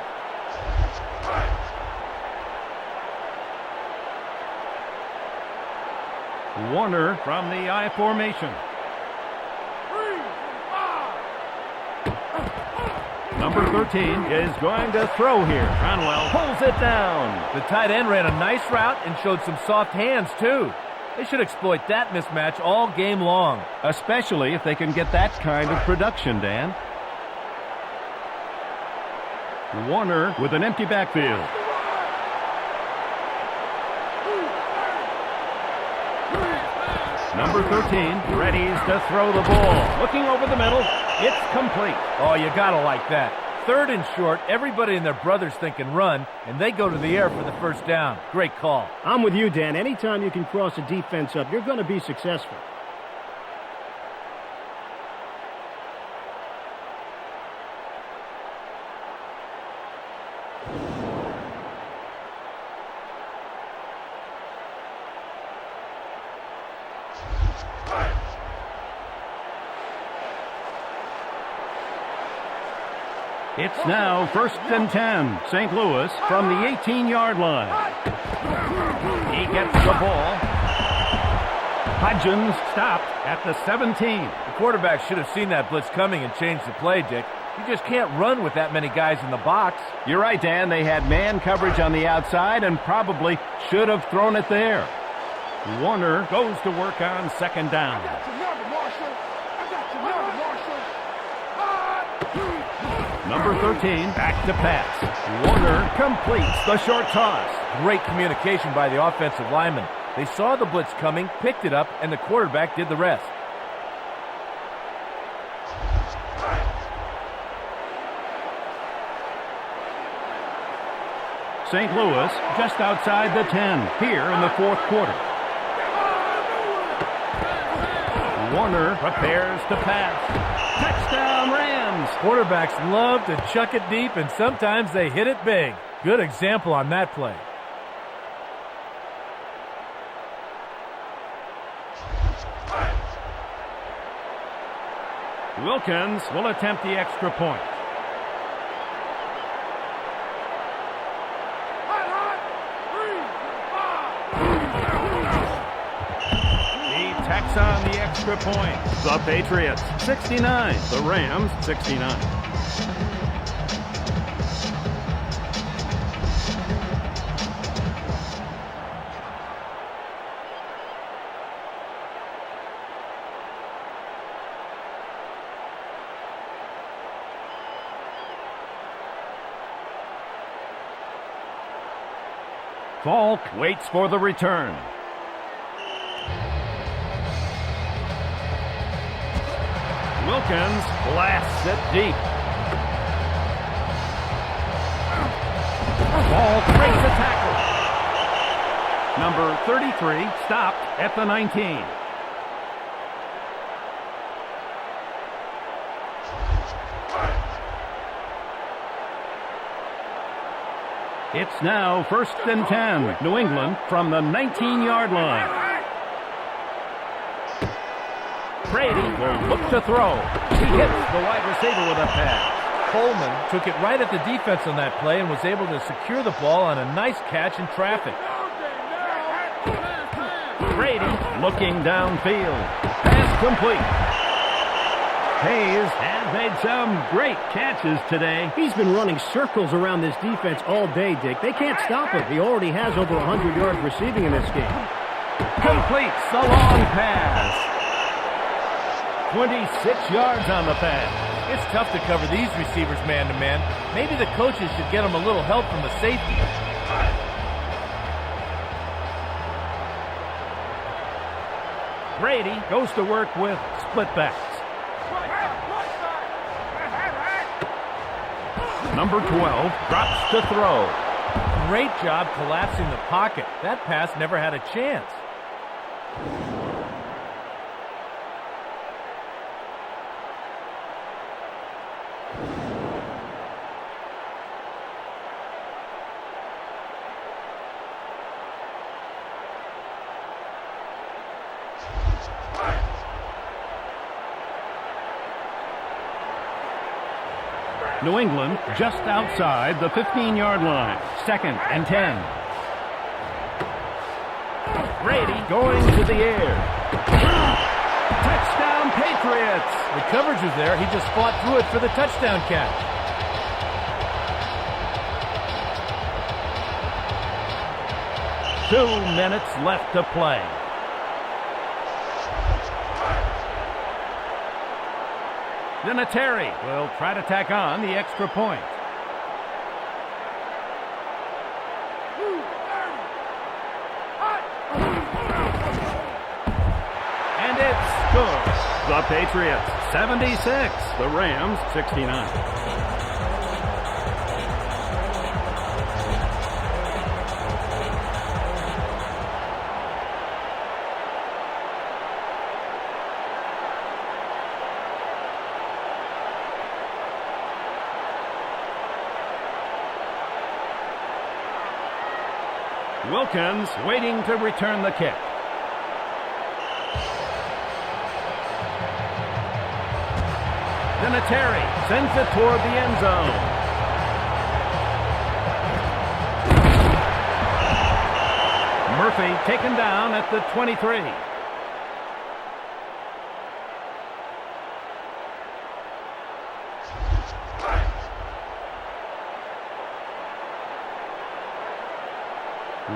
Warner from the I formation. Number 13 is going to throw here. Conwell pulls it down. The tight end ran a nice route and showed some soft hands, too. They should exploit that mismatch all game long. Especially if they can get that kind of production, Dan. Warner with an empty backfield. Number 13 readies to throw the ball. Looking over the middle. It's complete. Oh, you gotta like that. 3rd and short, everybody and their brothers thinking run, and they go to the air for the 1st down. Great call. I'm with you, Dan. Anytime you can cross a defense up, you're going to be successful. It's now 1st and 10. St. Louis from the 18-yard line. He gets the ball. Hodgins stopped at the 17. The quarterback should have seen that blitz coming and changed the play, Dick. You just can't run with that many guys in the box. You're right, Dan. They had man coverage on the outside and probably should have thrown it there. Warner goes to work on 2nd down. Number 13, back to pass. Warner completes the short toss. Great communication by the offensive lineman. They saw the blitz coming, picked it up, and the quarterback did the rest. St. Louis just outside the 10 here in the 4th quarter. Warner prepares to pass. Touchdown Rams! Quarterbacks love to chuck it deep, and sometimes they hit it big. Good example on that play. Wilkins will attempt the extra point. Tacks on the extra point. The Patriots 69. The Rams 69. Falk waits for the return. Wilkins blasts it deep. Ball breaks the tackle. Number 33 stopped at the 19. It's now 1st and 10. New England from the 19-yard line. Brady will look to throw. He hits the wide receiver with a pass. Coleman took it right at the defense on that play and was able to secure the ball on a nice catch in traffic. Brady looking downfield. Pass complete. Hayes has made some great catches today. He's been running circles around this defense all day, Dick. They can't stop him. He already has over 100 yards receiving in this game. Completes the long pass. 26 yards on the pass. It's tough to cover these receivers man-to-man. Maybe the coaches should get them a little help from the safety. Brady goes to work with split backs. Number 12 drops to throw. Great job collapsing the pocket. That pass never had a chance. New England just outside the 15-yard line. 2nd and 10. Brady going to the air. Touchdown, Patriots! The coverage was there. He just fought through it for the touchdown catch. Two minutes left to play. Vinatieri will try to tack on the extra point. And it's good. The Patriots 76, the Rams 69. Wilkins waiting to return the kick. Vinatieri sends it toward the end zone. Murphy taken down at the 23.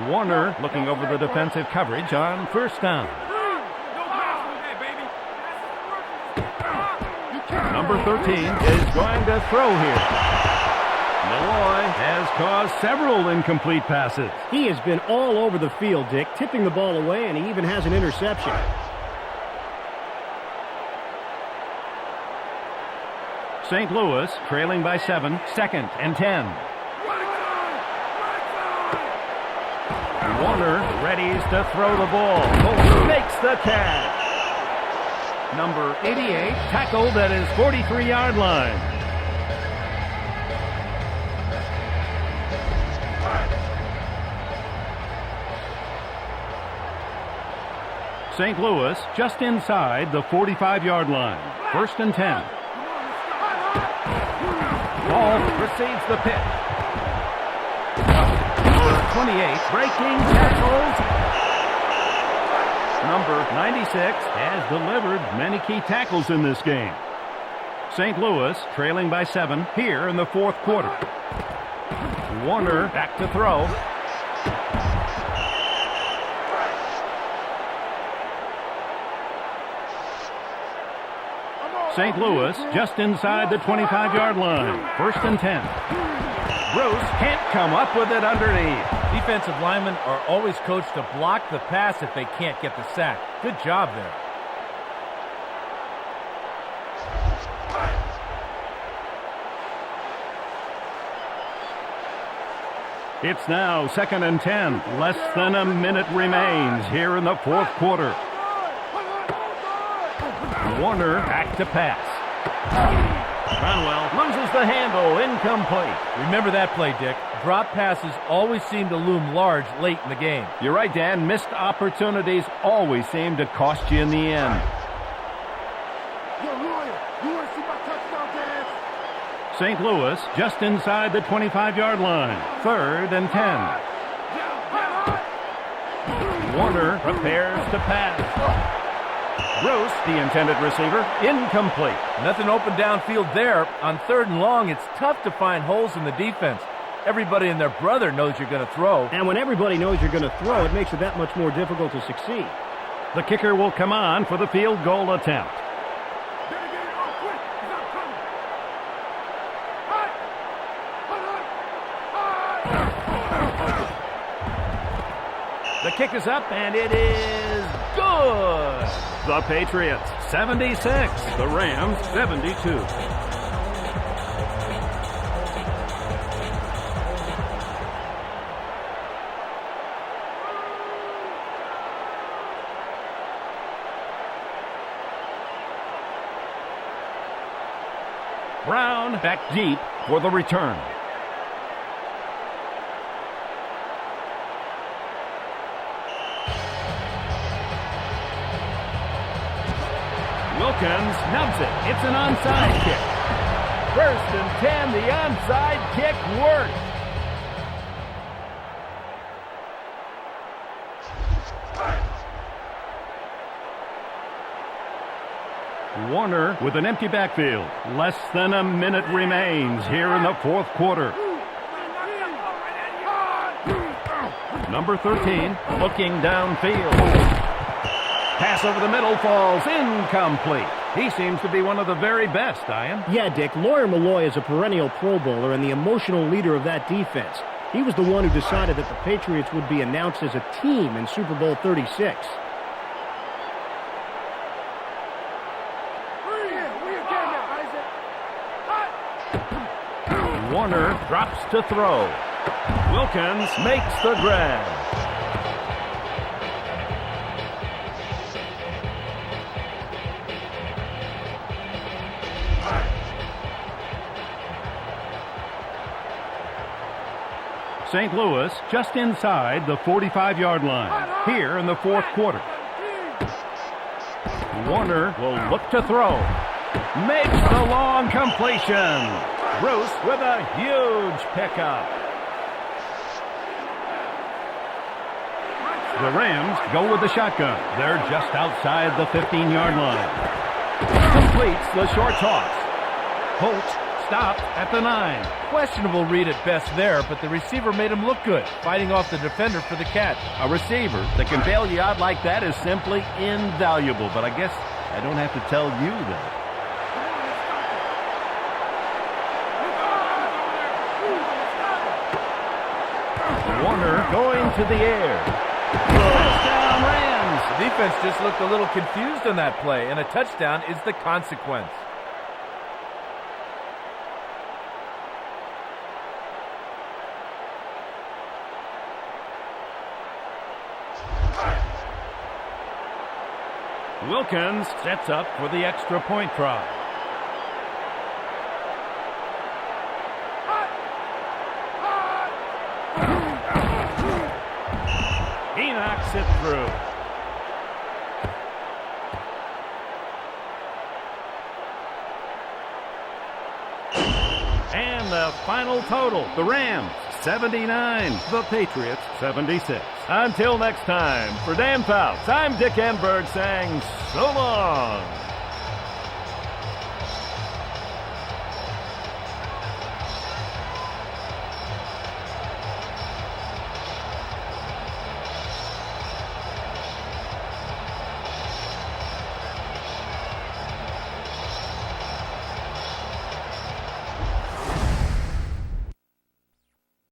Warner looking over the defensive coverage on first down. Number 13 is going to throw here. Malloy has caused several incomplete passes. He has been all over the field, Dick, tipping the ball away, and he even has an interception. St. Louis trailing by 7, 2nd and 10. Warner readies to throw the ball. Makes the catch. Number 88 tackled at his 43-yard line. St. Louis just inside the 45-yard line. 1st and 10. Ball receives the pitch. 28 breaking tackles. Number 96 has delivered many key tackles in this game. St. Louis trailing by 7 here in the 4th quarter. Warner back to throw. St. Louis just inside the 25-yard line. 1st and 10. Bruce can't come up with it underneath. Defensive linemen are always coached to block the pass if they can't get the sack. Good job there. It's now 2nd and 10. Less than a minute remains here in the 4th quarter. Warner back to pass. Conwell loses the handle, incomplete. Remember that play, Dick. Drop passes always seem to loom large late in the game. You're right, Dan. Missed opportunities always seem to cost you in the end. Yo, Lawyer, you want to see my touchdown dance? St. Louis just inside the 25-yard line. 3rd and 10. Warner prepares to pass. Bruce, the intended receiver, incomplete. Nothing open downfield there. On 3rd and long, it's tough to find holes in the defense. Everybody and their brother knows you're going to throw. And when everybody knows you're going to throw, it makes it that much more difficult to succeed. The kicker will come on for the field goal attempt. Better get it off quick, 'cause I'm coming. Hut! The kick is up, and it is good. The Patriots, 76. The Rams, 72. Brown back deep for the return. Wilkins nubs it. It's an onside kick. 1st and 10, the onside kick works. Warner with an empty backfield. Less than a minute remains here in the 4th quarter. Number 13 looking downfield. Pass over the middle falls incomplete. He seems to be one of the very best, Ian. Yeah, Dick. Lawyer Malloy is a perennial Pro Bowler and the emotional leader of that defense. He was the one who decided that the Patriots would be announced as a team in Super Bowl 36. Warner drops to throw. Wilkins makes the grab. St. Louis just inside the 45-yard line here in the 4th quarter. Warner will look to throw. Makes the long completion. Bruce with a huge pickup. The Rams go with the shotgun. They're just outside the 15-yard line. Completes the short toss. Holt stopped at the 9. Questionable read at best there, but the receiver made him look good, fighting off the defender for the catch. A receiver that can bail you out like that is simply invaluable, but I guess I don't have to tell you that. Warner going to the air. Touchdown Rams! The defense just looked a little confused on that play, and a touchdown is the consequence. Wilkins sets up for the extra point try. He knocks it through. And the final total, the Rams 79, the Patriots 76. Until next time, for Dan Fouts, I'm Dick Enberg saying so long.